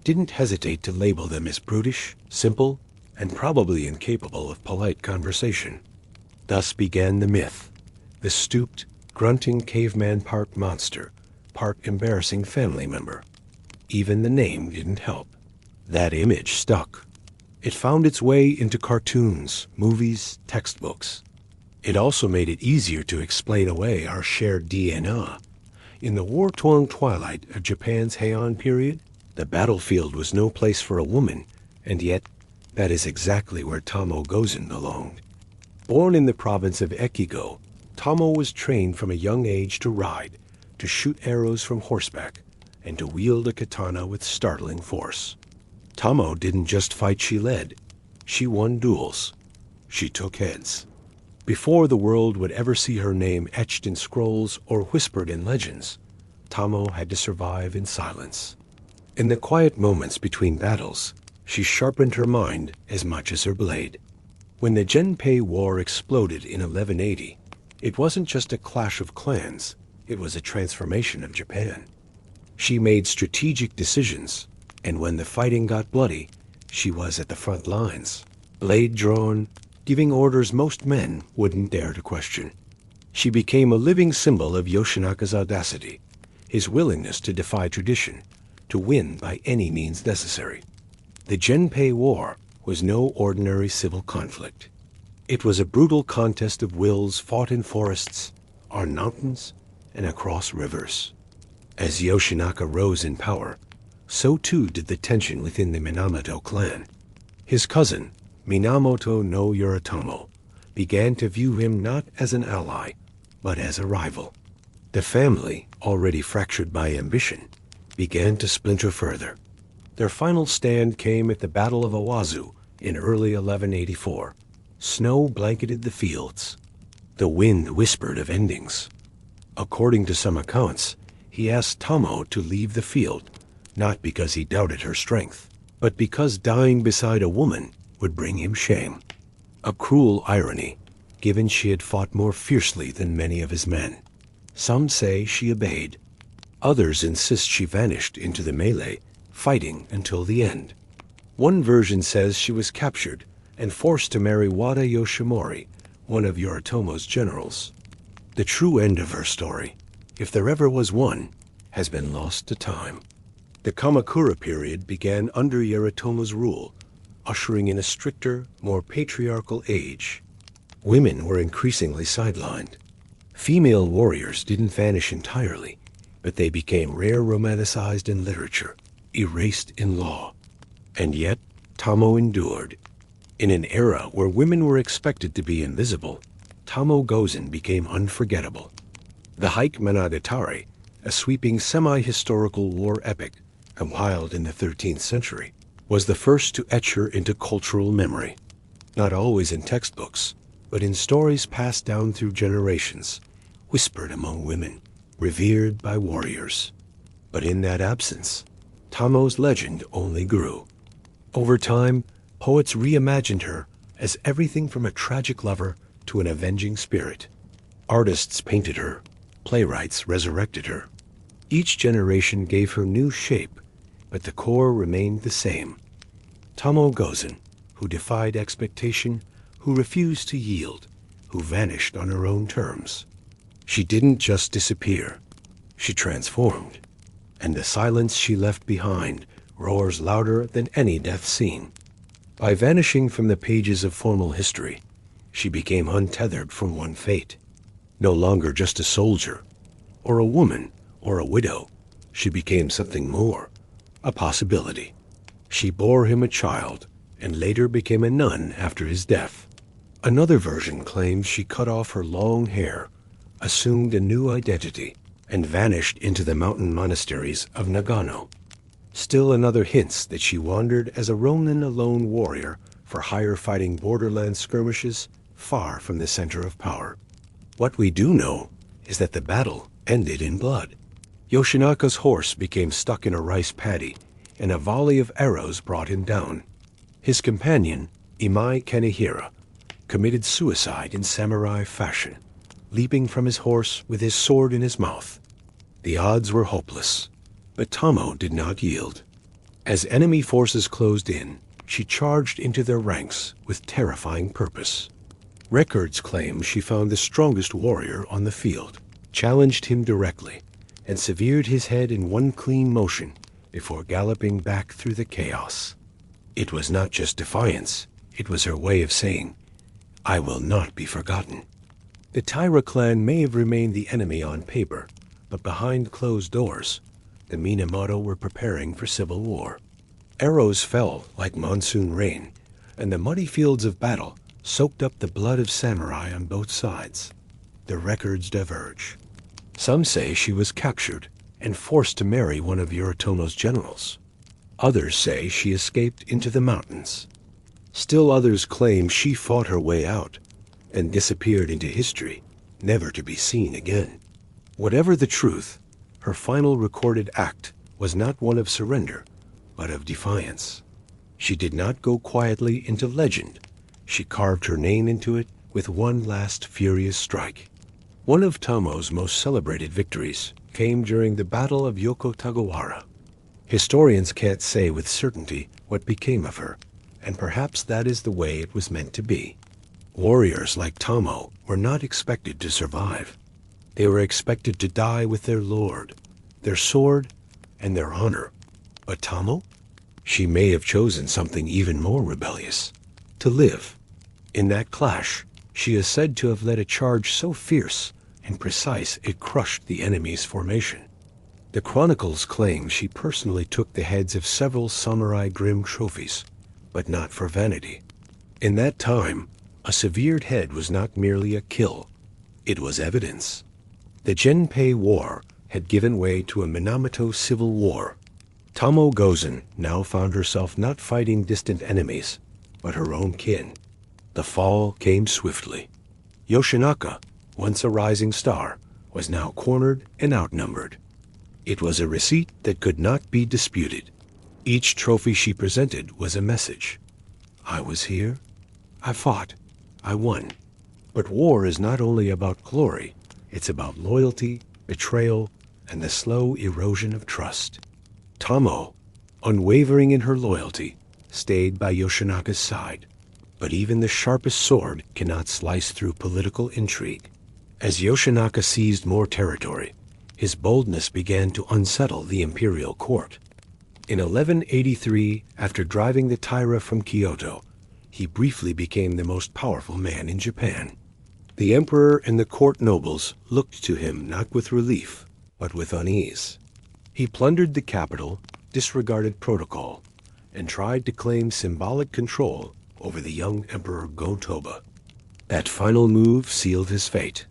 didn't hesitate to label them as brutish, simple, and probably incapable of polite conversation. Thus began the myth, the stooped, grunting caveman part monster, part embarrassing family member. Even the name didn't help. That image stuck. It found its way into cartoons, movies, textbooks. It also made it easier to explain away our shared DNA. In the war-torn twilight of Japan's Heian period, the battlefield was no place for a woman, and yet that is exactly where Tamo Gozen belonged. Born in the province of Ekigo, Tamo was trained from a young age to ride, to shoot arrows from horseback, and to wield a katana with startling force. Tamo didn't just fight, she led. She won duels. She took heads. Before the world would ever see her name etched in scrolls or whispered in legends, Tamo had to survive in silence. In the quiet moments between battles, she sharpened her mind as much as her blade. When the Genpei War exploded in 1180, it wasn't just a clash of clans, it was a transformation of Japan. She made strategic decisions, and when the fighting got bloody, she was at the front lines, blade drawn, giving orders most men wouldn't dare to question. She became a living symbol of Yoshinaka's audacity, his willingness to defy tradition, to win by any means necessary. The Genpei War was no ordinary civil conflict. It was a brutal contest of wills fought in forests, on mountains, and across rivers. As Yoshinaka rose in power, so too did the tension within the Minamoto clan. His cousin, Minamoto no Yoritomo, began to view him not as an ally, but as a rival. The family, already fractured by ambition, began to splinter further. Their final stand came at the Battle of Awazu in early 1184. Snow blanketed the fields. The wind whispered of endings. According to some accounts, he asked Tamo to leave the field, not because he doubted her strength, but because dying beside a woman would bring him shame. A cruel irony, given she had fought more fiercely than many of his men. Some say she obeyed. Others insist she vanished into the melee, fighting until the end. One version says she was captured and forced to marry Wada Yoshimori, one of Yoritomo's generals. The true end of her story, if there ever was one, has been lost to time. The Kamakura period began under Yoritomo's rule, ushering in a stricter, more patriarchal age. Women were increasingly sidelined. Female warriors didn't vanish entirely, but they became rare romanticized in literature, erased in law. And yet, Tamo endured. In an era where women were expected to be invisible, Tamo Gozen became unforgettable. The Hike Monogatari, a sweeping semi-historical war epic, compiled in the 13th century, was the first to etch her into cultural memory. Not always in textbooks, but in stories passed down through generations, whispered among women, revered by warriors. But in that absence, Tamo's legend only grew. Over time, poets reimagined her as everything from a tragic lover to an avenging spirit. Artists painted her, playwrights resurrected her. Each generation gave her new shape, but the core remained the same. Tamo Gozen, who defied expectation, who refused to yield, who vanished on her own terms. She didn't just disappear, she transformed, and the silence she left behind roars louder than any death scene. By vanishing from the pages of formal history, she became untethered from one fate. No longer just a soldier, or a woman, or a widow, she became something more, a possibility. She bore him a child, and later became a nun after his death. Another version claims she cut off her long hair, assumed a new identity, and vanished into the mountain monasteries of Nagano. Still another hints that she wandered as a Ronin alone warrior for higher fighting borderland skirmishes far from the center of power. What we do know is that the battle ended in blood. Yoshinaka's horse became stuck in a rice paddy, and a volley of arrows brought him down. His companion, Imai Kanehira, committed suicide in samurai fashion, leaping from his horse with his sword in his mouth. The odds were hopeless, but Tamo did not yield. As enemy forces closed in, she charged into their ranks with terrifying purpose. Records claim she found the strongest warrior on the field, challenged him directly, and severed his head in one clean motion before galloping back through the chaos. It was not just defiance, it was her way of saying, "I will not be forgotten." The Taira clan may have remained the enemy on paper, but behind closed doors, the Minamoto were preparing for civil war. Arrows fell like monsoon rain, and the muddy fields of battle soaked up the blood of samurai on both sides. The records diverge. Some say she was captured and forced to marry one of Yoritomo's generals. Others say she escaped into the mountains. Still others claim she fought her way out and disappeared into history, never to be seen again. Whatever the truth, her final recorded act was not one of surrender, but of defiance. She did not go quietly into legend. She carved her name into it with one last furious strike. One of Tamo's most celebrated victories came during the Battle of Yokotagawara. Historians can't say with certainty what became of her, and perhaps that is the way it was meant to be. Warriors like Tamo were not expected to survive. They were expected to die with their lord, their sword, and their honor. But Tamo? She may have chosen something even more rebellious, to live. In that clash, she is said to have led a charge so fierce and precise it crushed the enemy's formation. The chronicles claim she personally took the heads of several samurai grim trophies, but not for vanity. In that time, a severed head was not merely a kill, it was evidence. The Genpei War had given way to a Minamoto civil war. Tamo Gozen now found herself not fighting distant enemies, but her own kin. The fall came swiftly. Yoshinaka, once a rising star, was now cornered and outnumbered. It was a receipt that could not be disputed. Each trophy she presented was a message. I was here, I fought, I won. But war is not only about glory, it's about loyalty, betrayal, and the slow erosion of trust. Tamo, unwavering in her loyalty, stayed by Yoshinaka's side. But even the sharpest sword cannot slice through political intrigue. As Yoshinaka seized more territory, his boldness began to unsettle the imperial court. In 1183, after driving the Taira from Kyoto, he briefly became the most powerful man in Japan. The emperor and the court nobles looked to him not with relief, but with unease. He plundered the capital, disregarded protocol, and tried to claim symbolic control over the young Emperor Go-Toba. That final move sealed his fate.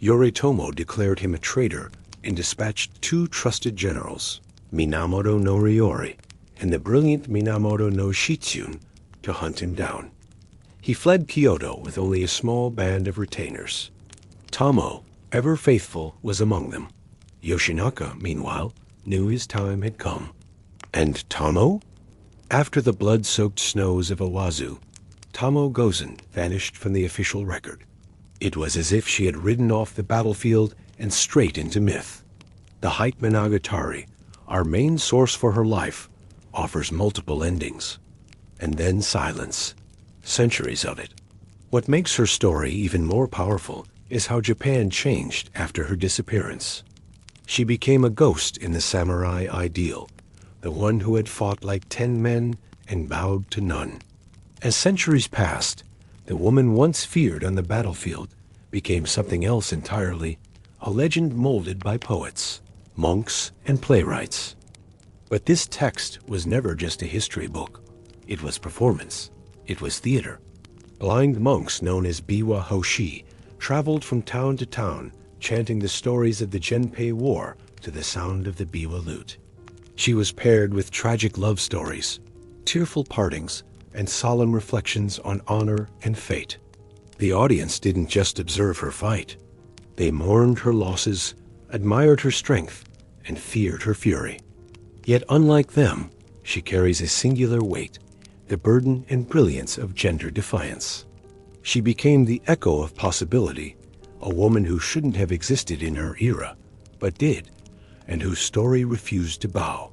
Yoritomo declared him a traitor and dispatched two trusted generals, Minamoto no Ryori and the brilliant Minamoto no Shitsun, to hunt him down. He fled Kyoto with only a small band of retainers. Tamo, ever faithful, was among them. Yoshinaka, meanwhile, knew his time had come. And Tamo? After the blood-soaked snows of Owazu, Tamo Gozen vanished from the official record. It was as if she had ridden off the battlefield and straight into myth. The Hite Monogatari, our main source for her life, offers multiple endings. And then silence. Centuries of it. What makes her story even more powerful is how Japan changed after her disappearance. She became a ghost in the samurai ideal, the one who had fought like 10 men and bowed to none. As centuries passed, the woman once feared on the battlefield became something else entirely, a legend molded by poets, monks, and playwrights. But this text was never just a history book. It was performance. It was theater. Blind monks known as Biwa Hoshi traveled from town to town, chanting the stories of the Genpei War to the sound of the biwa lute. She was paired with tragic love stories, tearful partings, and solemn reflections on honor and fate. The audience didn't just observe her fight. They mourned her losses, admired her strength, and feared her fury. Yet unlike them, she carries a singular weight, the burden and brilliance of gender defiance. She became the echo of possibility, a woman who shouldn't have existed in her era, but did, and whose story refused to bow.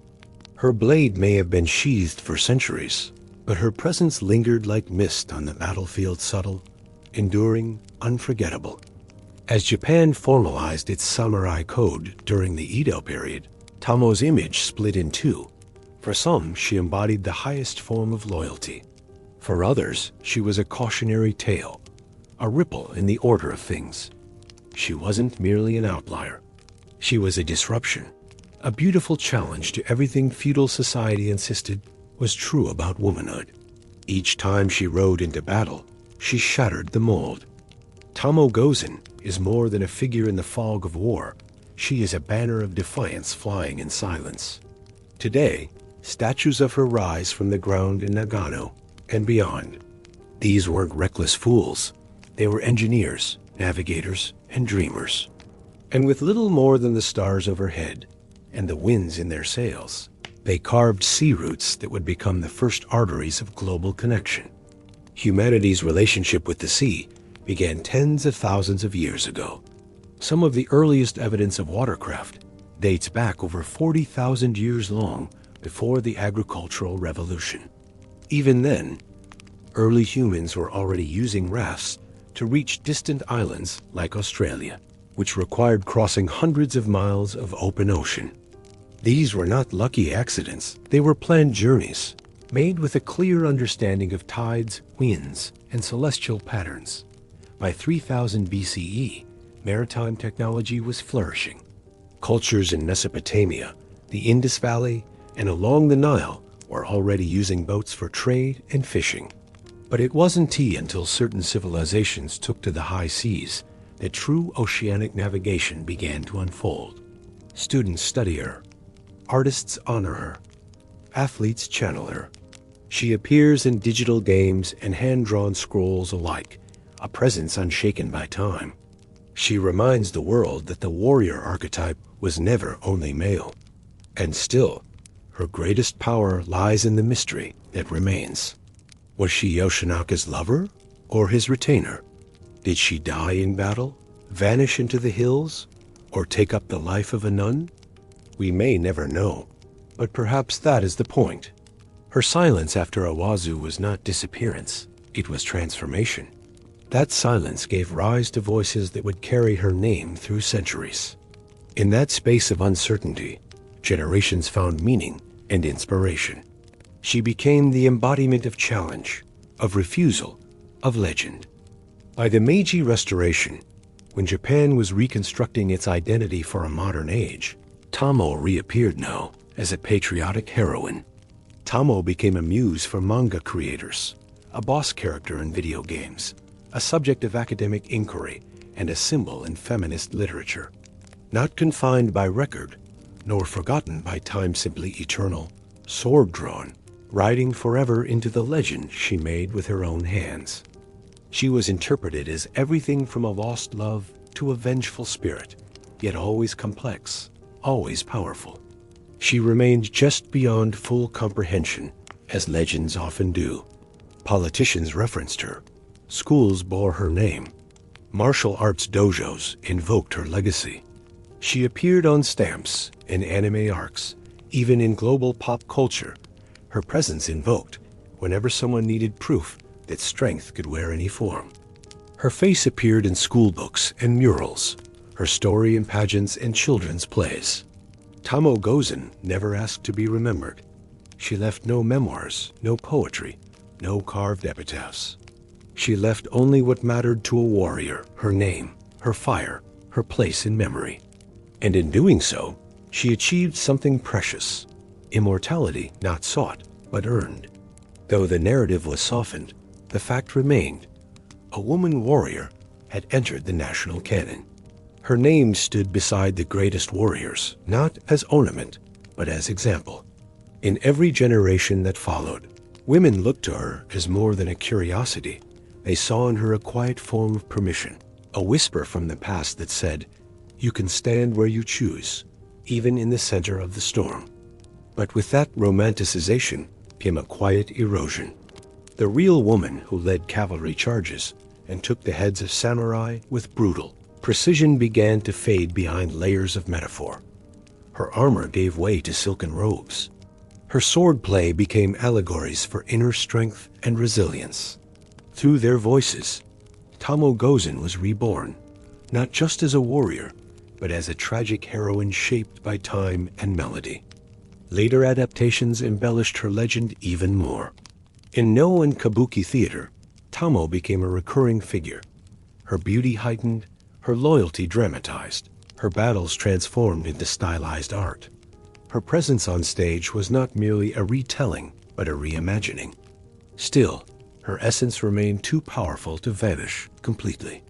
Her blade may have been sheathed for centuries, but her presence lingered like mist on the battlefield, subtle, enduring, unforgettable. As Japan formalized its samurai code during the Edo period, Tamo's image split in two. For some, she embodied the highest form of loyalty. For others, she was a cautionary tale, a ripple in the order of things. She wasn't merely an outlier. She was a disruption, a beautiful challenge to everything feudal society insisted was true about womanhood. Each time she rode into battle, she shattered the mold. Tamo Gozen is more than a figure in the fog of war. She is a banner of defiance flying in silence. Today, statues of her rise from the ground in Nagano and beyond. These weren't reckless fools. They were engineers, navigators, and dreamers. And with little more than the stars overhead and the winds in their sails, they carved sea routes that would become the first arteries of global connection. Humanity's relationship with the sea began tens of thousands of years ago. Some of the earliest evidence of watercraft dates back over 40,000 years long before the agricultural revolution. Even then, early humans were already using rafts to reach distant islands like Australia, which required crossing hundreds of miles of open ocean. These were not lucky accidents. They were planned journeys, made with a clear understanding of tides, winds, and celestial patterns. By 3000 BCE, maritime technology was flourishing. Cultures in Mesopotamia, the Indus Valley, and along the Nile were already using boats for trade and fishing. But it wasn't until certain civilizations took to the high seas that true oceanic navigation began to unfold. Students study her. Artists honor her. Athletes channel her. She appears in digital games and hand-drawn scrolls alike, a presence unshaken by time. She reminds the world that the warrior archetype was never only male. And still, her greatest power lies in the mystery that remains. Was she Yoshinaka's lover or his retainer? Did she die in battle, vanish into the hills, or take up the life of a nun? We may never know. But perhaps that is the point. Her silence after Awazu was not disappearance, it was transformation. That silence gave rise to voices that would carry her name through centuries. In that space of uncertainty, generations found meaning and inspiration. She became the embodiment of challenge, of refusal, of legend. By the Meiji Restoration, when Japan was reconstructing its identity for a modern age, Tamo reappeared now as a patriotic heroine. Tamo became a muse for manga creators, a boss character in video games, a subject of academic inquiry, and a symbol in feminist literature. Not confined by record, nor forgotten by time simply eternal, sword-drawn, riding forever into the legend she made with her own hands. She was interpreted as everything from a lost love to a vengeful spirit, yet always complex, always powerful. She remained just beyond full comprehension, as legends often do. Politicians referenced her. Schools bore her name. Martial arts dojos invoked her legacy. She appeared on stamps, in anime arcs, even in global pop culture. Her presence invoked whenever someone needed proof that strength could wear any form. Her face appeared in school books and murals, her story in pageants and children's plays. Tamo Gozen never asked to be remembered. She left no memoirs, no poetry, no carved epitaphs. She left only what mattered to a warrior, her name, her fire, her place in memory. And in doing so, she achieved something precious, immortality not sought, but earned. Though the narrative was softened, the fact remained. A woman warrior had entered the national canon. Her name stood beside the greatest warriors, not as ornament, but as example. In every generation that followed, women looked to her as more than a curiosity. They saw in her a quiet form of permission, a whisper from the past that said, "You can stand where you choose, even in the center of the storm." But with that romanticization came a quiet erosion. The real woman who led cavalry charges and took the heads of samurai with brutal precision began to fade behind layers of metaphor. Her armor gave way to silken robes. Her swordplay became allegories for inner strength and resilience. Through their voices, Tamo Gozen was reborn, not just as a warrior, but as a tragic heroine shaped by time and melody. Later adaptations embellished her legend even more. In Noh and Kabuki theater, Tamo became a recurring figure. Her beauty heightened, her loyalty dramatized, her battles transformed into stylized art. Her presence on stage was not merely a retelling, but a reimagining. Still, her essence remained too powerful to vanish completely.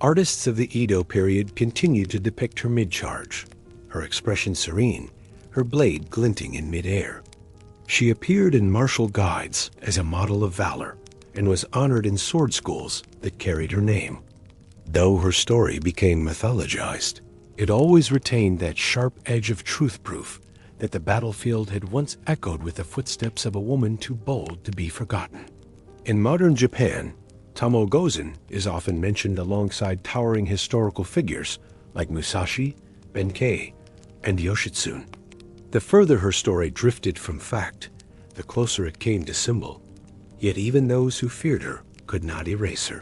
Artists of the Edo period continued to depict her mid-charge, her expression serene, her blade glinting in mid-air. She appeared in martial guides as a model of valor and was honored in sword schools that carried her name. Though her story became mythologized, it always retained that sharp edge of truth proof that the battlefield had once echoed with the footsteps of a woman too bold to be forgotten. In modern Japan, Tamo Gozen is often mentioned alongside towering historical figures like Musashi, Benkei, and Yoshitsune. The further her story drifted from fact, the closer it came to symbol. Yet even those who feared her could not erase her.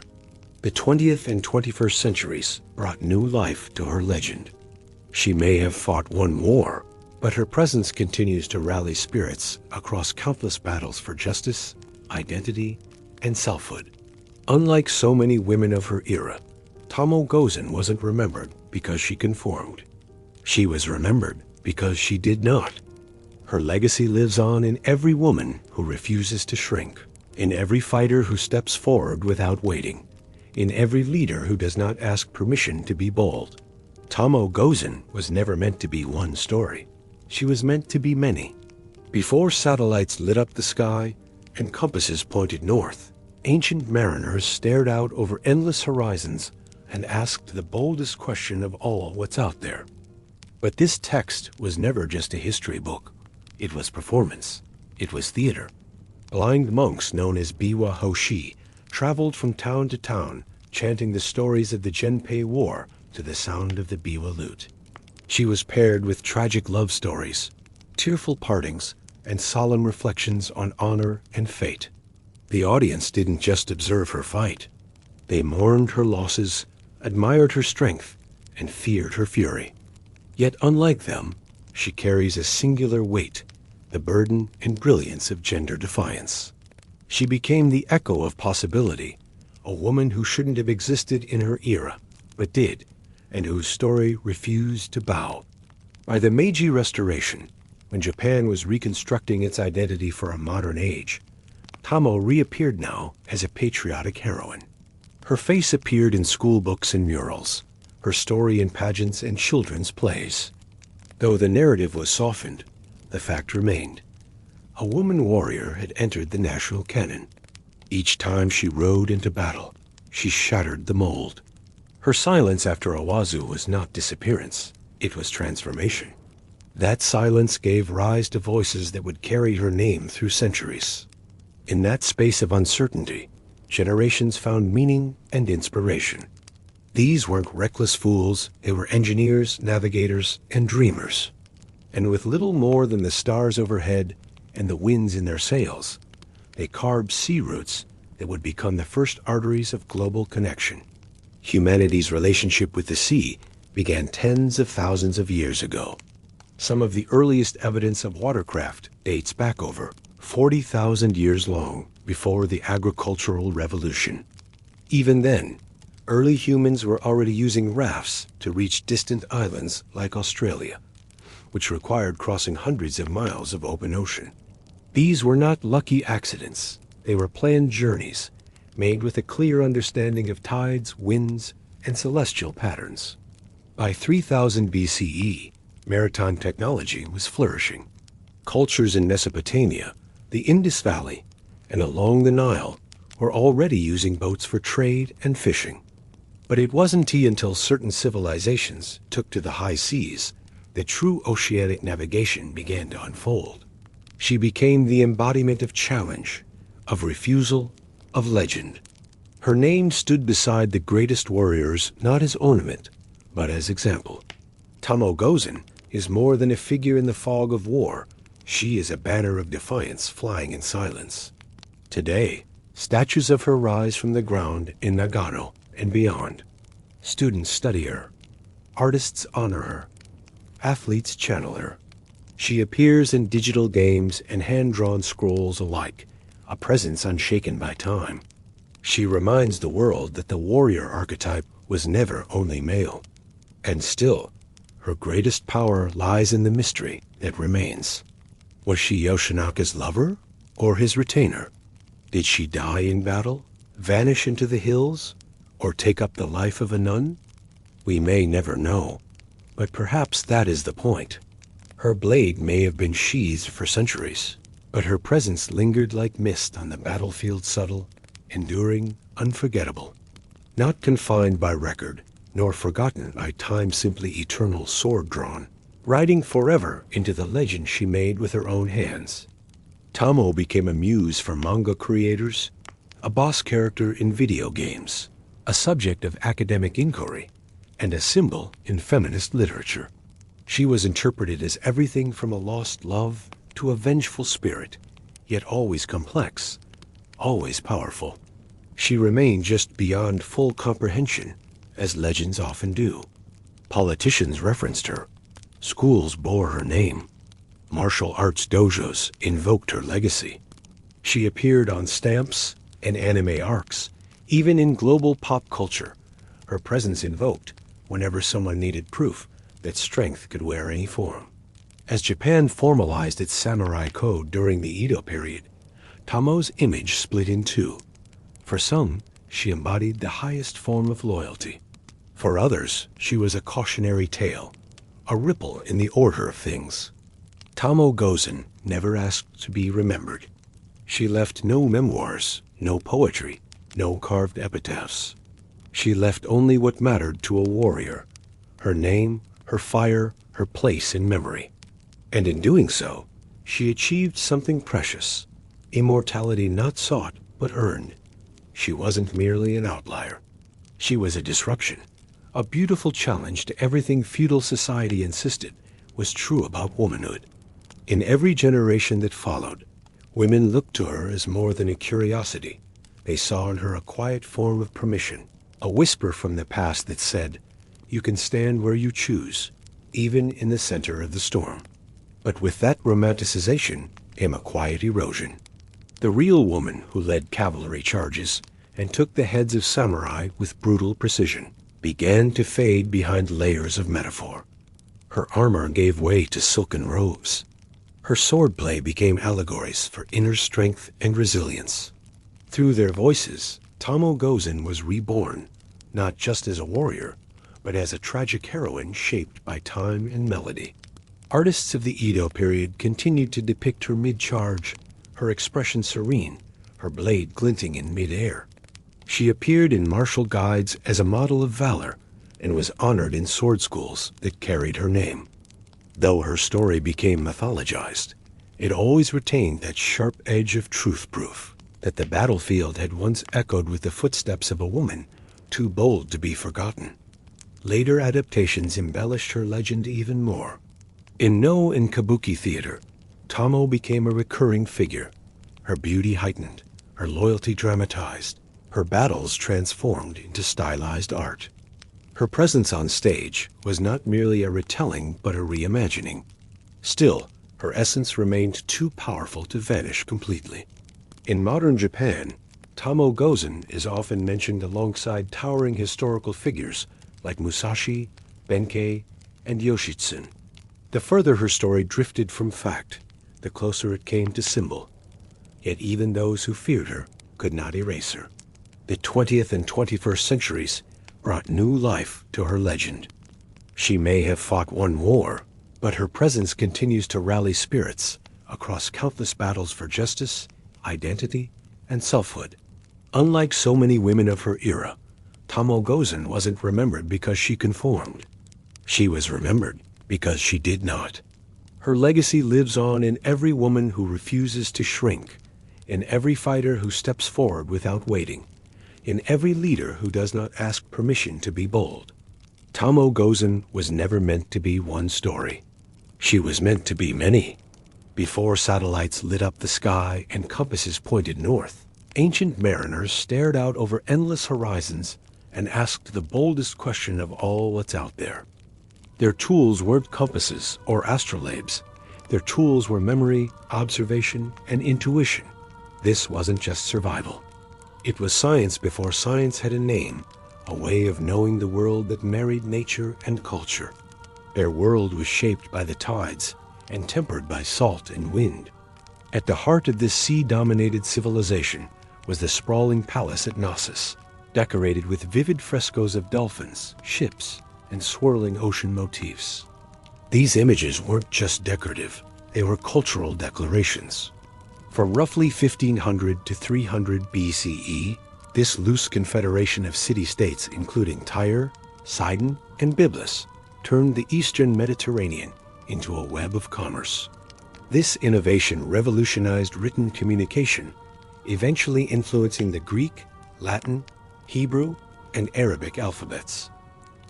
The 20th and 21st centuries brought new life to her legend. She may have fought one war, but her presence continues to rally spirits across countless battles for justice, identity, and selfhood. Unlike so many women of her era, Tamo Gozen wasn't remembered because she conformed. She was remembered because she did not. Her legacy lives on in every woman who refuses to shrink, in every fighter who steps forward without waiting, in every leader who does not ask permission to be bold. Tamo Gozen was never meant to be one story. She was meant to be many. Before satellites lit up the sky and compasses pointed north, ancient mariners stared out over endless horizons and asked the boldest question of all what's out there. But this text was never just a history book. It was performance. It was theater. Blind monks known as Biwa Hoshi traveled from town to town, chanting the stories of the Genpei War to the sound of the biwa lute. She was paired with tragic love stories, tearful partings, and solemn reflections on honor and fate. The audience didn't just observe her fight. They mourned her losses, admired her strength, and feared her fury. Yet unlike them, she carries a singular weight, the burden and brilliance of gender defiance. She became the echo of possibility, a woman who shouldn't have existed in her era, but did, and whose story refused to bow. By the Meiji Restoration, when Japan was reconstructing its identity for a modern age, Tamo reappeared now as a patriotic heroine. Her face appeared in school books and murals, her story in pageants and children's plays. Though the narrative was softened, the fact remained. A woman warrior had entered the national canon. Each time she rode into battle, she shattered the mold. Her silence after Owazu was not disappearance, it was transformation. That silence gave rise to voices that would carry her name through centuries. In that space of uncertainty, generations found meaning and inspiration. These weren't reckless fools, they were engineers, navigators, and dreamers. And with little more than the stars overhead and the winds in their sails, they carved sea routes that would become the first arteries of global connection. Humanity's relationship with the sea began tens of thousands of years ago. Some of the earliest evidence of watercraft dates back over 40,000 years long before the agricultural revolution. Even then, early humans were already using rafts to reach distant islands like Australia, which required crossing hundreds of miles of open ocean. These were not lucky accidents. They were planned journeys, made with a clear understanding of tides, winds, and celestial patterns. By 3000 BCE, maritime technology was flourishing. Cultures in Mesopotamia, the Indus Valley, and along the Nile were already using boats for trade and fishing. But it wasn't until certain civilizations took to the high seas that true oceanic navigation began to unfold. She became the embodiment of challenge, of refusal, of legend. Her name stood beside the greatest warriors not as ornament, but as example. Tamo Gozen is more than a figure in the fog of war. She is a banner of defiance flying in silence. Today, statues of her rise from the ground in Nagano and beyond. Students study her. Artists honor her. Athletes channel her. She appears in digital games and hand-drawn scrolls alike, a presence unshaken by time. She reminds the world that the warrior archetype was never only male. And still, her greatest power lies in the mystery that remains. Was she Yoshinaka's lover or his retainer? Did she die in battle, vanish into the hills, or take up the life of a nun? We may never know, but perhaps that is the point. Her blade may have been sheathed for centuries, but her presence lingered like mist on the battlefield, subtle, enduring, unforgettable. Not confined by record, nor forgotten by time's simply eternal sword drawn, riding forever into the legend she made with her own hands. Tamo became a muse for manga creators, a boss character in video games, a subject of academic inquiry, and a symbol in feminist literature. She was interpreted as everything from a lost love to a vengeful spirit, yet always complex, always powerful. She remained just beyond full comprehension, as legends often do. Politicians referenced her. Schools bore her name. Martial arts dojos invoked her legacy. She appeared on stamps and anime arcs, even in global pop culture. Her presence invoked whenever someone needed proof that strength could wear any form. As Japan formalized its samurai code during the Edo period, Tamo's image split in two. For some, she embodied the highest form of loyalty. For others, she was a cautionary tale, a ripple in the order of things. Tamo Gozen never asked to be remembered. She left no memoirs, no poetry, no carved epitaphs. She left only what mattered to a warrior, her name, her fire, her place in memory. And in doing so, she achieved something precious, immortality not sought but earned. She wasn't merely an outlier. She was a disruption, a beautiful challenge to everything feudal society insisted was true about womanhood. In every generation that followed, women looked to her as more than a curiosity. They saw in her a quiet form of permission, a whisper from the past that said, "You can stand where you choose, even in the center of the storm." But with that romanticization came a quiet erosion. The real woman who led cavalry charges and took the heads of samurai with brutal precision began to fade behind layers of metaphor. Her armor gave way to silken robes. Her swordplay became allegories for inner strength and resilience. Through their voices, Tamo Gozen was reborn, not just as a warrior, but as a tragic heroine shaped by time and melody. Artists of the Edo period continued to depict her mid-charge, her expression serene, her blade glinting in mid-air. She appeared in martial guides as a model of valor and was honored in sword schools that carried her name. Though her story became mythologized, it always retained that sharp edge of truth proof that the battlefield had once echoed with the footsteps of a woman too bold to be forgotten. Later adaptations embellished her legend even more. In No and Kabuki theater, Tamo became a recurring figure, her beauty heightened, her loyalty dramatized, her battles transformed into stylized art. Her presence on stage was not merely a retelling but a reimagining. Still, her essence remained too powerful to vanish completely. In modern Japan, Tamo Gozen is often mentioned alongside towering historical figures like Musashi, Benkei, and Yoshitsune. The further her story drifted from fact, the closer it came to symbol. Yet even those who feared her could not erase her. The 20th and 21st centuries brought new life to her legend. She may have fought one war, but her presence continues to rally spirits across countless battles for justice, identity, and selfhood. Unlike so many women of her era, Tamo Gozen wasn't remembered because she conformed. She was remembered because she did not. Her legacy lives on in every woman who refuses to shrink, in every fighter who steps forward without waiting, in every leader who does not ask permission to be bold. Tamo Gozen was never meant to be one story. She was meant to be many. Before satellites lit up the sky and compasses pointed north, ancient mariners stared out over endless horizons and asked the boldest question of all what's out there. Their tools weren't compasses or astrolabes. Their tools were memory, observation, and intuition. This wasn't just survival. It was science before science had a name, a way of knowing the world that married nature and culture. Their world was shaped by the tides and tempered by salt and wind. At the heart of this sea-dominated civilization was the sprawling palace at Knossos, decorated with vivid frescoes of dolphins, ships, and swirling ocean motifs. These images weren't just decorative, they were cultural declarations. From roughly 1500 to 300 BCE, this loose confederation of city-states including Tyre, Sidon, and Byblos turned the eastern Mediterranean into a web of commerce. This innovation revolutionized written communication, eventually influencing the Greek, Latin, Hebrew, and Arabic alphabets.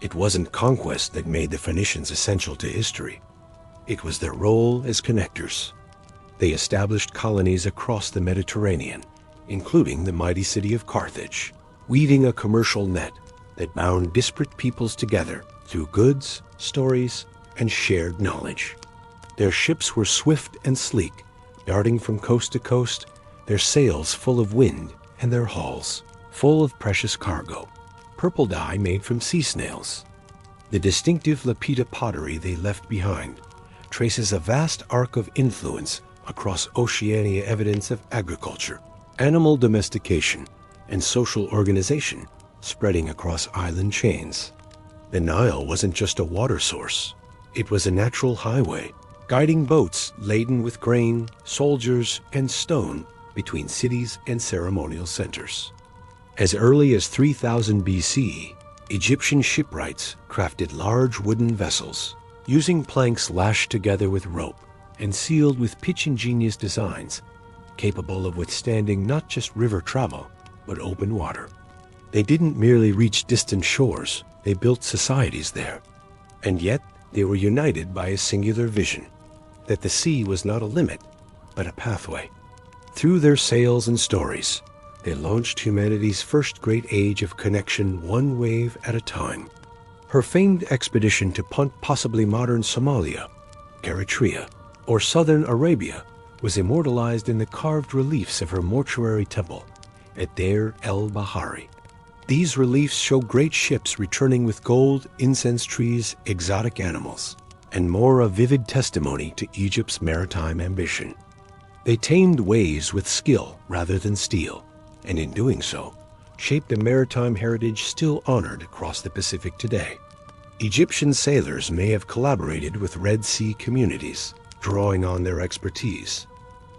It wasn't conquest that made the Phoenicians essential to history. It was their role as connectors. They established colonies across the Mediterranean, including the mighty city of Carthage, weaving a commercial net that bound disparate peoples together through goods, stories, and shared knowledge. Their ships were swift and sleek, darting from coast to coast, their sails full of wind and their hulls full of precious cargo, purple dye made from sea snails. The distinctive Lapita pottery they left behind traces a vast arc of influence across Oceania, evidence of agriculture, animal domestication, and social organization spreading across island chains. The Nile wasn't just a water source. It was a natural highway, guiding boats laden with grain, soldiers, and stone between cities and ceremonial centers. As early as 3000 BC, Egyptian shipwrights crafted large wooden vessels, using planks lashed together with rope and sealed with pitch-ingenious designs, capable of withstanding not just river travel, but open water. They didn't merely reach distant shores, they built societies there. And yet, they were united by a singular vision: that the sea was not a limit, but a pathway. Through their sails and stories, they launched humanity's first great age of connection one wave at a time. Her famed expedition to possibly modern Somalia, Eritrea, or southern Arabia was immortalized in the carved reliefs of her mortuary temple at Deir el-Bahari. These reliefs show great ships returning with gold, incense trees, exotic animals, and more a vivid testimony to Egypt's maritime ambition. They tamed waves with skill rather than steel, and in doing so, shaped a maritime heritage still honored across the Pacific today. Egyptian sailors may have collaborated with Red Sea communities, drawing on their expertise.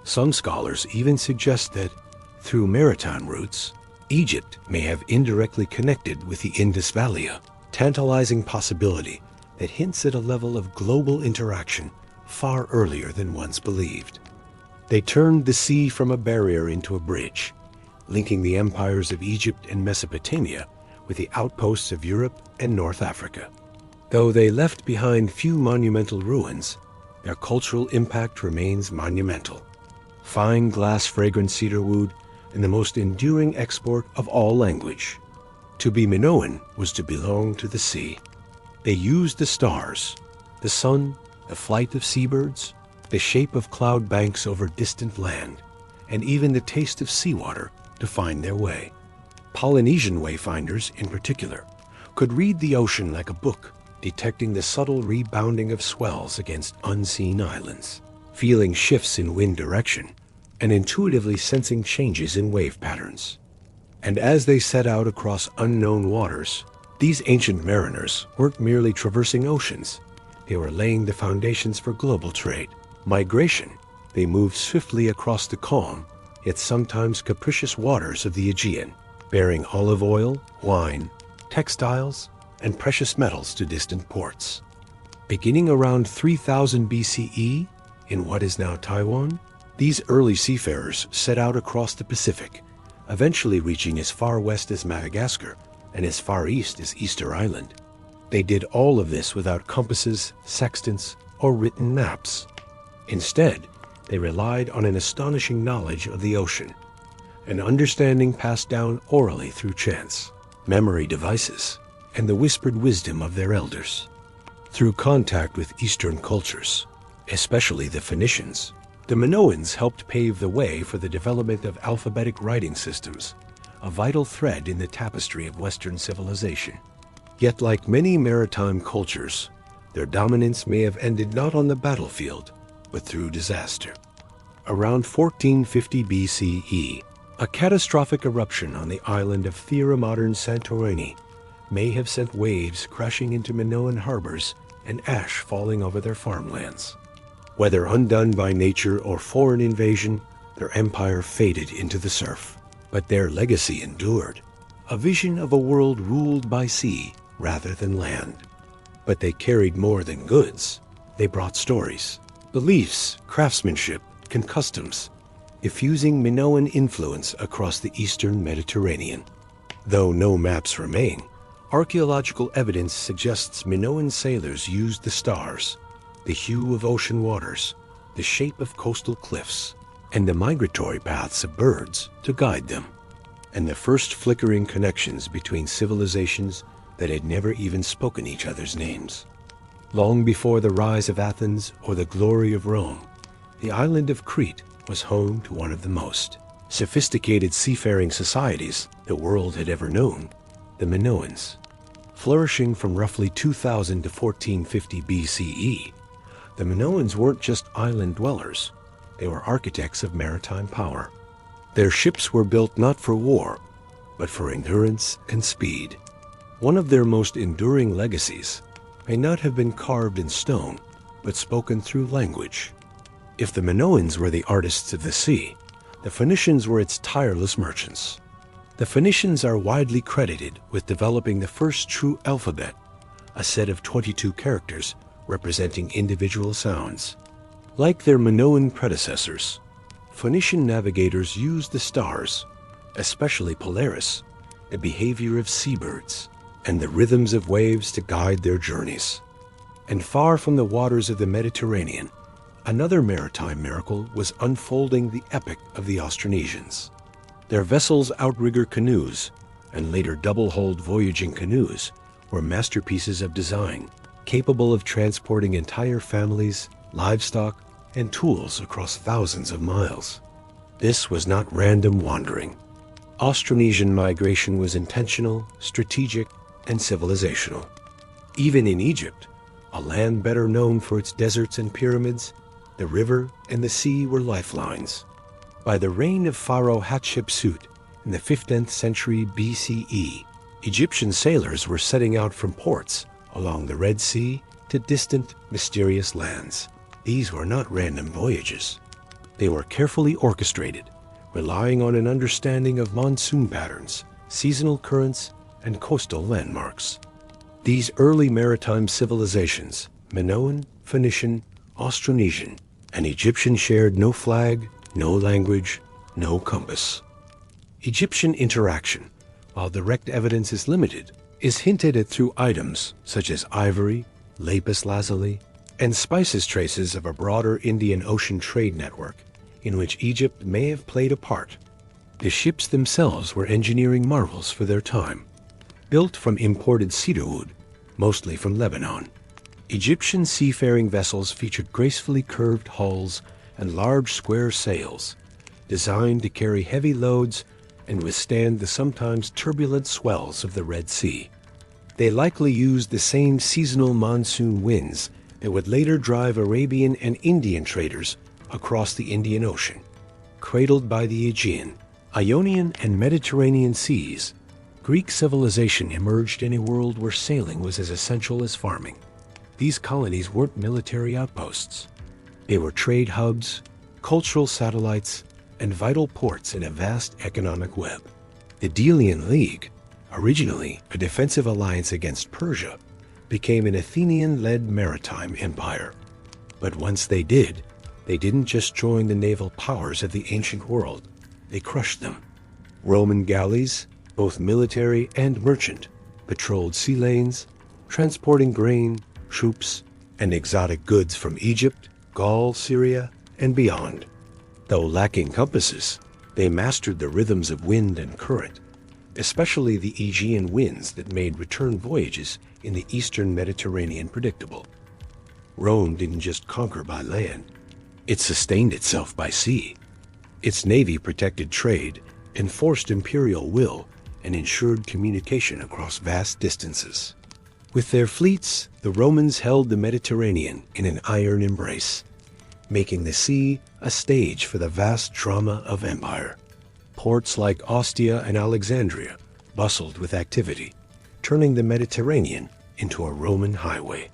Some scholars even suggest that, through maritime routes, Egypt may have indirectly connected with the Indus Valley, a tantalizing possibility that hints at a level of global interaction far earlier than once believed. They turned the sea from a barrier into a bridge, linking the empires of Egypt and Mesopotamia with the outposts of Europe and North Africa. Though they left behind few monumental ruins, their cultural impact remains monumental. Fine glass fragrant cedarwood and the most enduring export of all language. To be Minoan was to belong to the sea. They used the stars, the sun, the flight of seabirds, the shape of cloud banks over distant land, and even the taste of seawater to find their way. Polynesian wayfinders, in particular, could read the ocean like a book, detecting the subtle rebounding of swells against unseen islands, feeling shifts in wind direction, and intuitively sensing changes in wave patterns. And as they set out across unknown waters, these ancient mariners weren't merely traversing oceans. They were laying the foundations for global trade. Migration, they moved swiftly across the calm, yet sometimes capricious waters of the Aegean, bearing olive oil, wine, textiles, and precious metals to distant ports. Beginning around 3000 BCE, in what is now Taiwan, these early seafarers set out across the Pacific, eventually reaching as far west as Madagascar and as far east as Easter Island. They did all of this without compasses, sextants, or written maps. Instead, they relied on an astonishing knowledge of the ocean, an understanding passed down orally through chants, memory devices, and the whispered wisdom of their elders. Through contact with Eastern cultures, especially the Phoenicians, the Minoans helped pave the way for the development of alphabetic writing systems, a vital thread in the tapestry of Western civilization. Yet, like many maritime cultures, their dominance may have ended not on the battlefield, but through disaster. Around 1450 BCE, a catastrophic eruption on the island of Theramodern Santorini may have sent waves crashing into Minoan harbors and ash falling over their farmlands. Whether undone by nature or foreign invasion, their empire faded into the surf. But their legacy endured, a vision of a world ruled by sea rather than land. But they carried more than goods. They brought stories, beliefs, craftsmanship, and customs, effusing Minoan influence across the eastern Mediterranean. Though no maps remain, archaeological evidence suggests Minoan sailors used the stars, the hue of ocean waters, the shape of coastal cliffs, and the migratory paths of birds to guide them, and the first flickering connections between civilizations that had never even spoken each other's names. Long before the rise of Athens or the glory of Rome, the island of Crete was home to one of the most sophisticated seafaring societies the world had ever known, the Minoans. Flourishing from roughly 2000 to 1450 BCE, the Minoans weren't just island dwellers, they were architects of maritime power. Their ships were built not for war, but for endurance and speed. One of their most enduring legacies may not have been carved in stone, but spoken through language. If the Minoans were the artists of the sea, the Phoenicians were its tireless merchants. The Phoenicians are widely credited with developing the first true alphabet, a set of 22 characters representing individual sounds. Like their Minoan predecessors, Phoenician navigators used the stars, especially Polaris, the behavior of seabirds, and the rhythms of waves to guide their journeys. And far from the waters of the Mediterranean, Another maritime miracle was unfolding the epic of the Austronesians. Their vessels' outrigger canoes, and later double-hulled voyaging canoes, were masterpieces of design, capable of transporting entire families, livestock, and tools across thousands of miles. This was not random wandering. Austronesian migration was intentional, strategic, and civilizational. Even in Egypt, a land better known for its deserts and pyramids, the river and the sea were lifelines. By the reign of Pharaoh Hatshepsut in the 15th century BCE, Egyptian sailors were setting out from ports along the Red Sea to distant, mysterious lands. These were not random voyages. They were carefully orchestrated, relying on an understanding of monsoon patterns, seasonal currents, and coastal landmarks. These early maritime civilizations, Minoan, Phoenician, Austronesian, and Egyptian, shared no flag, no language, no compass. Egyptian interaction, while direct evidence is limited, is hinted at through items such as ivory, lapis lazuli, and spices, traces of a broader Indian Ocean trade network in which Egypt may have played a part. The ships themselves were engineering marvels for their time. Built from imported cedarwood, mostly from Lebanon, Egyptian seafaring vessels featured gracefully curved hulls and large square sails, designed to carry heavy loads and withstand the sometimes turbulent swells of the Red Sea. They likely used the same seasonal monsoon winds that would later drive Arabian and Indian traders across the Indian Ocean. Cradled by the Aegean, Ionian, and Mediterranean seas, Greek civilization emerged in a world where sailing was as essential as farming. These colonies weren't military outposts. They were trade hubs, cultural satellites, and vital ports in a vast economic web. The Delian League, originally a defensive alliance against Persia, became an Athenian-led maritime empire. But once they did, they didn't just join the naval powers of the ancient world, they crushed them. Roman galleys, both military and merchant, patrolled sea lanes, transporting grain, troops, and exotic goods from Egypt, Gaul, Syria, and beyond. Though lacking compasses, they mastered the rhythms of wind and current, especially the Aegean winds that made return voyages in the eastern Mediterranean predictable. Rome didn't just conquer by land, it sustained itself by sea. Its navy protected trade, enforced imperial will, and ensured communication across vast distances. With their fleets, the Romans held the Mediterranean in an iron embrace, making the sea a stage for the vast drama of empire. Ports like Ostia and Alexandria bustled with activity, turning the Mediterranean into a Roman highway.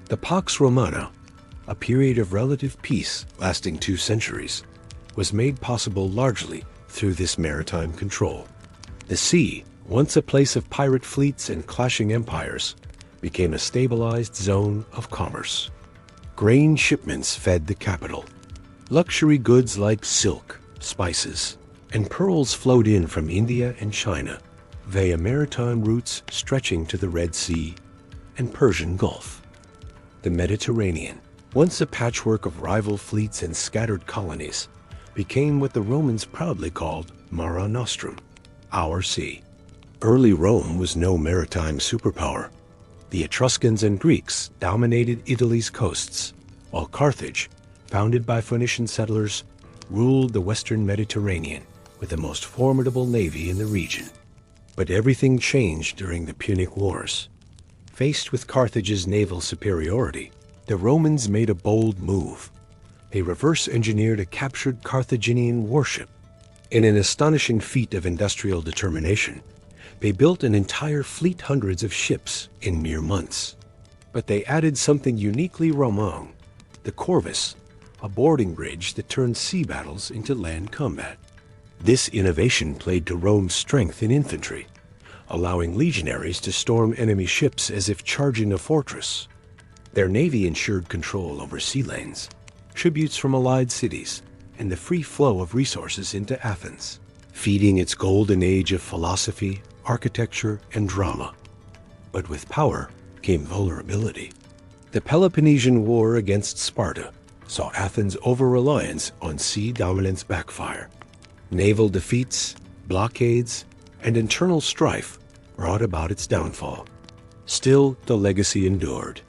The Pax Romana, a period of relative peace lasting 2 centuries, was made possible largely through this maritime control. The sea, once a place of pirate fleets and clashing empires, became a stabilized zone of commerce. Grain shipments fed the capital. Luxury goods like silk, spices, and pearls flowed in from India and China via maritime routes stretching to the Red Sea and Persian Gulf. The Mediterranean, once a patchwork of rival fleets and scattered colonies, became what the Romans proudly called Mare Nostrum, our sea. Early Rome was no maritime superpower. The Etruscans and Greeks dominated Italy's coasts, while Carthage, founded by Phoenician settlers, ruled the western Mediterranean with the most formidable navy in the region. But everything changed during the Punic Wars. Faced with Carthage's naval superiority, the Romans made a bold move. They reverse-engineered a captured Carthaginian warship. In an astonishing feat of industrial determination, they built an entire fleet, hundreds of ships, in mere months. But they added something uniquely Roman, the corvus, a boarding bridge that turned sea battles into land combat. This innovation played to Rome's strength in infantry, allowing legionaries to storm enemy ships as if charging a fortress. Their navy ensured control over sea lanes, tributes from allied cities, and the free flow of resources into Athens, feeding its golden age of philosophy, architecture, and drama. But with power came vulnerability. The Peloponnesian War against Sparta, saw Athens' over-reliance on sea dominance backfire. Naval defeats, blockades, and internal strife brought about its downfall. Still, the legacy endured.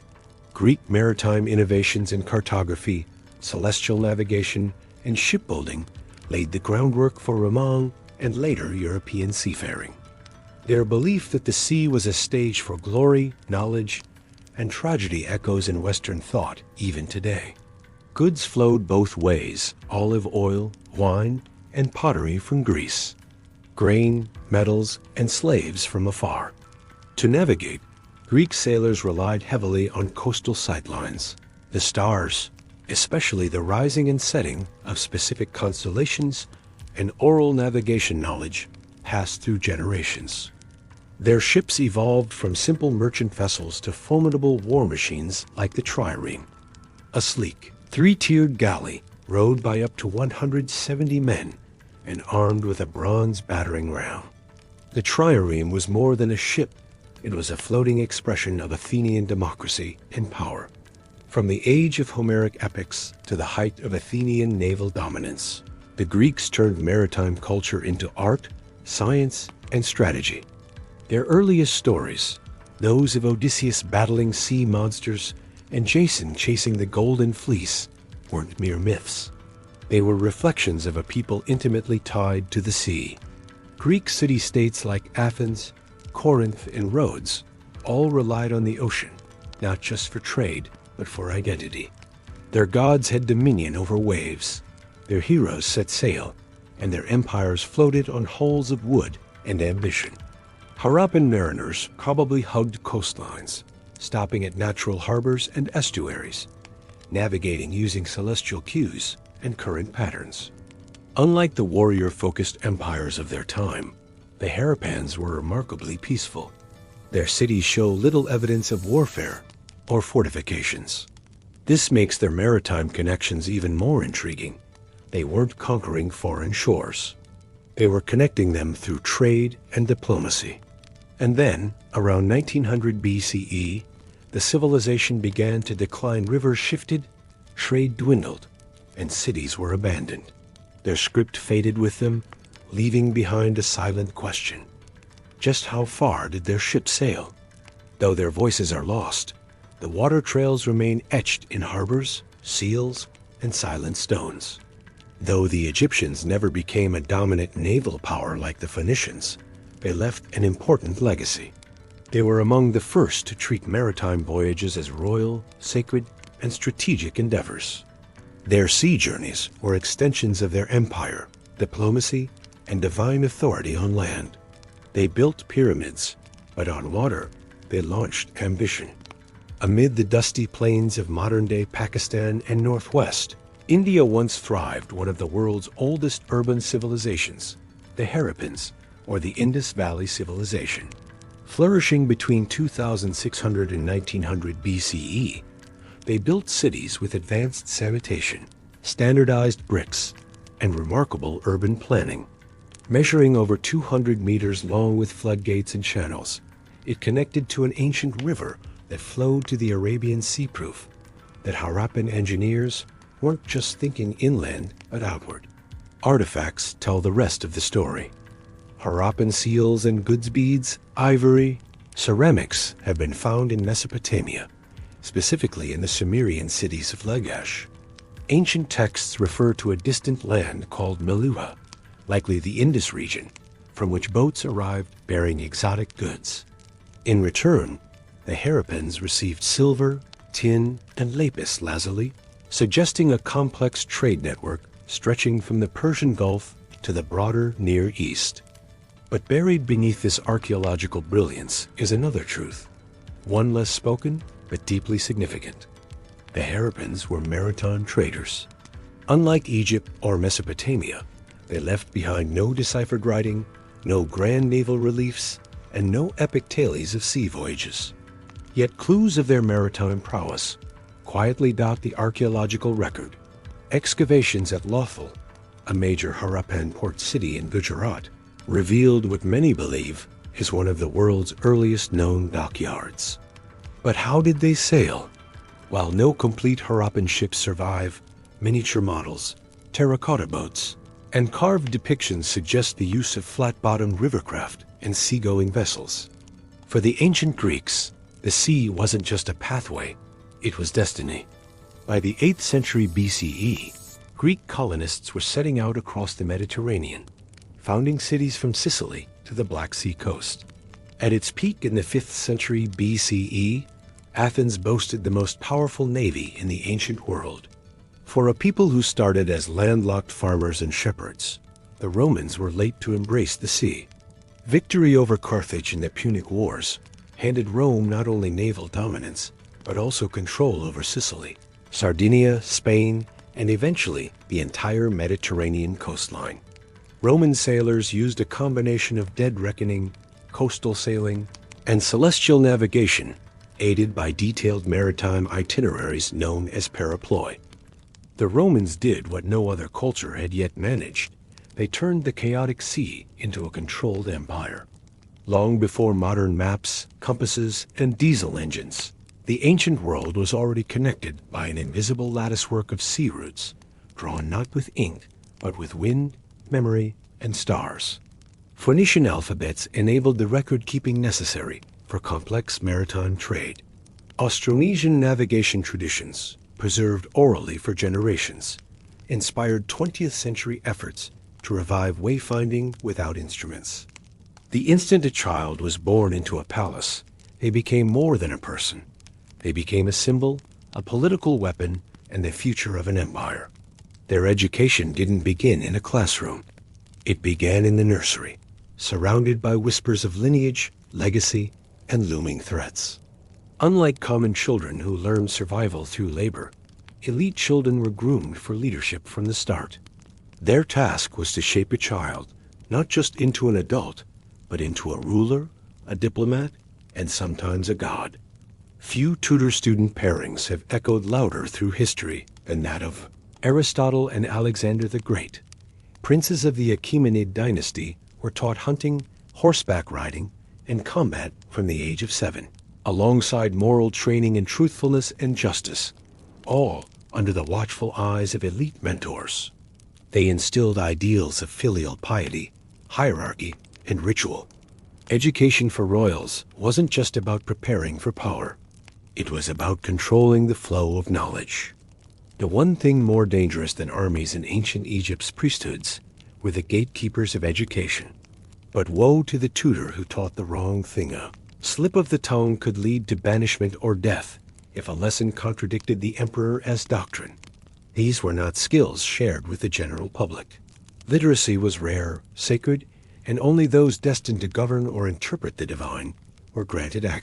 Greek maritime innovations in cartography, celestial navigation, and shipbuilding laid the groundwork for Roman and later European seafaring. Their belief that the sea was a stage for glory, knowledge, and tragedy echoes in Western thought even today. Goods flowed both ways: olive oil, wine, and pottery from Greece, grain, metals, and slaves from afar. To navigate, Greek sailors relied heavily on coastal sightlines, the stars, especially the rising and setting of specific constellations, and oral navigation knowledge passed through generations. Their ships evolved from simple merchant vessels to formidable war machines like the trireme, a sleek, three-tiered galley rowed by up to 170 men and armed with a bronze battering ram. The trireme was more than a ship. It was a floating expression of Athenian democracy and power, from the age of Homeric epics to the height of Athenian naval dominance. The Greeks turned maritime culture into art, science, and strategy. Their earliest stories, those of Odysseus battling sea monsters and Jason chasing the golden fleece, weren't mere myths. They were reflections of a people intimately tied to the sea. Greek city-states like Athens, Corinth, and Rhodes all relied on the ocean, not just for trade, but for identity. Their gods had dominion over waves, their heroes set sail, and their empires floated on hulls of wood and ambition. Harappan mariners probably hugged coastlines, stopping at natural harbors and estuaries, navigating using celestial cues and current patterns. Unlike the warrior-focused empires of their time, the Harappans were remarkably peaceful. Their cities show little evidence of warfare or fortifications. This makes their maritime connections even more intriguing. They weren't conquering foreign shores. They were connecting them through trade and diplomacy. And then, around 1900 BCE, the civilization began to decline. Rivers shifted, trade dwindled, and cities were abandoned. Their script faded with them, leaving behind a silent question. Just how far did their ships sail? Though their voices are lost, the water trails remain etched in harbors, seals, and silent stones. Though the Egyptians never became a dominant naval power like the Phoenicians, they left an important legacy. They were among the first to treat maritime voyages as royal, sacred, and strategic endeavors. Their sea journeys were extensions of their empire, diplomacy, and divine authority on land. They built pyramids, but on water, they launched ambition. Amid the dusty plains of modern-day Pakistan and Northwest, India once thrived one of the world's oldest urban civilizations, the Harappans, or the Indus Valley Civilization. Flourishing between 2600 and 1900 BCE, they built cities with advanced sanitation, standardized bricks, and remarkable urban planning. Measuring over 200 meters long with floodgates and channels, it connected to an ancient river that flowed to the Arabian Sea. Proof that Harappan engineers weren't just thinking inland but outward. Artifacts tell the rest of the story. Harappan seals and goods beads, ivory, ceramics have been found in Mesopotamia, specifically in the Sumerian cities of Lagash. Ancient texts refer to a distant land called Meluha, likely the Indus region, from which boats arrived bearing exotic goods. In return, the Harappans received silver, tin, and lapis lazuli, suggesting a complex trade network stretching from the Persian Gulf to the broader Near East. But buried beneath this archaeological brilliance is another truth, one less spoken but deeply significant. The Harappans were maritime traders. Unlike Egypt or Mesopotamia, they left behind no deciphered writing, no grand naval reliefs, and no epic tales of sea voyages. Yet clues of their maritime prowess quietly dot the archaeological record. Excavations at Lothal, a major Harappan port city in Gujarat, revealed what many believe is one of the world's earliest known dockyards. But how did they sail? While no complete Harappan ships survive, miniature models, terracotta boats, and carved depictions suggest the use of flat-bottomed rivercraft and seagoing vessels. For the ancient Greeks, the sea wasn't just a pathway, it was destiny. By the 8th century BCE, Greek colonists were setting out across the Mediterranean, founding cities from Sicily to the Black Sea coast. At its peak in the 5th century BCE, Athens boasted the most powerful navy in the ancient world. For a people who started as landlocked farmers and shepherds, the Romans were late to embrace the sea. Victory over Carthage in the Punic Wars handed Rome not only naval dominance, but also control over Sicily, Sardinia, Spain, and eventually the entire Mediterranean coastline. Roman sailors used a combination of dead reckoning, coastal sailing, and celestial navigation, aided by detailed maritime itineraries known as periploi. The Romans did what no other culture had yet managed. They turned the chaotic sea into a controlled empire. Long before modern maps, compasses, and diesel engines, the ancient world was already connected by an invisible latticework of sea routes, drawn not with ink, but with wind, memory, and stars. Phoenician alphabets enabled the record-keeping necessary for complex maritime trade. Austronesian navigation traditions, preserved orally for generations, inspired 20th century efforts to revive wayfinding without instruments. The instant a child was born into a palace, they became more than a person. They became a symbol, a political weapon, and the future of an empire. Their education didn't begin in a classroom. It began in the nursery, surrounded by whispers of lineage, legacy, and looming threats. Unlike common children who learned survival through labor, elite children were groomed for leadership from the start. Their task was to shape a child, not just into an adult, but into a ruler, a diplomat, and sometimes a god. Few tutor-student pairings have echoed louder through history than that of Aristotle and Alexander the Great. Princes of the Achaemenid dynasty were taught hunting, horseback riding, and combat from the age of 7, alongside moral training in truthfulness and justice, all under the watchful eyes of elite mentors. They instilled ideals of filial piety, hierarchy, and ritual. Education for royals wasn't just about preparing for power. It was about controlling the flow of knowledge. The one thing more dangerous than armies in ancient Egypt's priesthoods were the gatekeepers of education. But woe to the tutor who taught the wrong thing. A slip of the tongue could lead to banishment or death if a lesson contradicted the emperor as doctrine. These were not skills shared with the general public. Literacy was rare, sacred, and only those destined to govern or interpret the divine were granted access.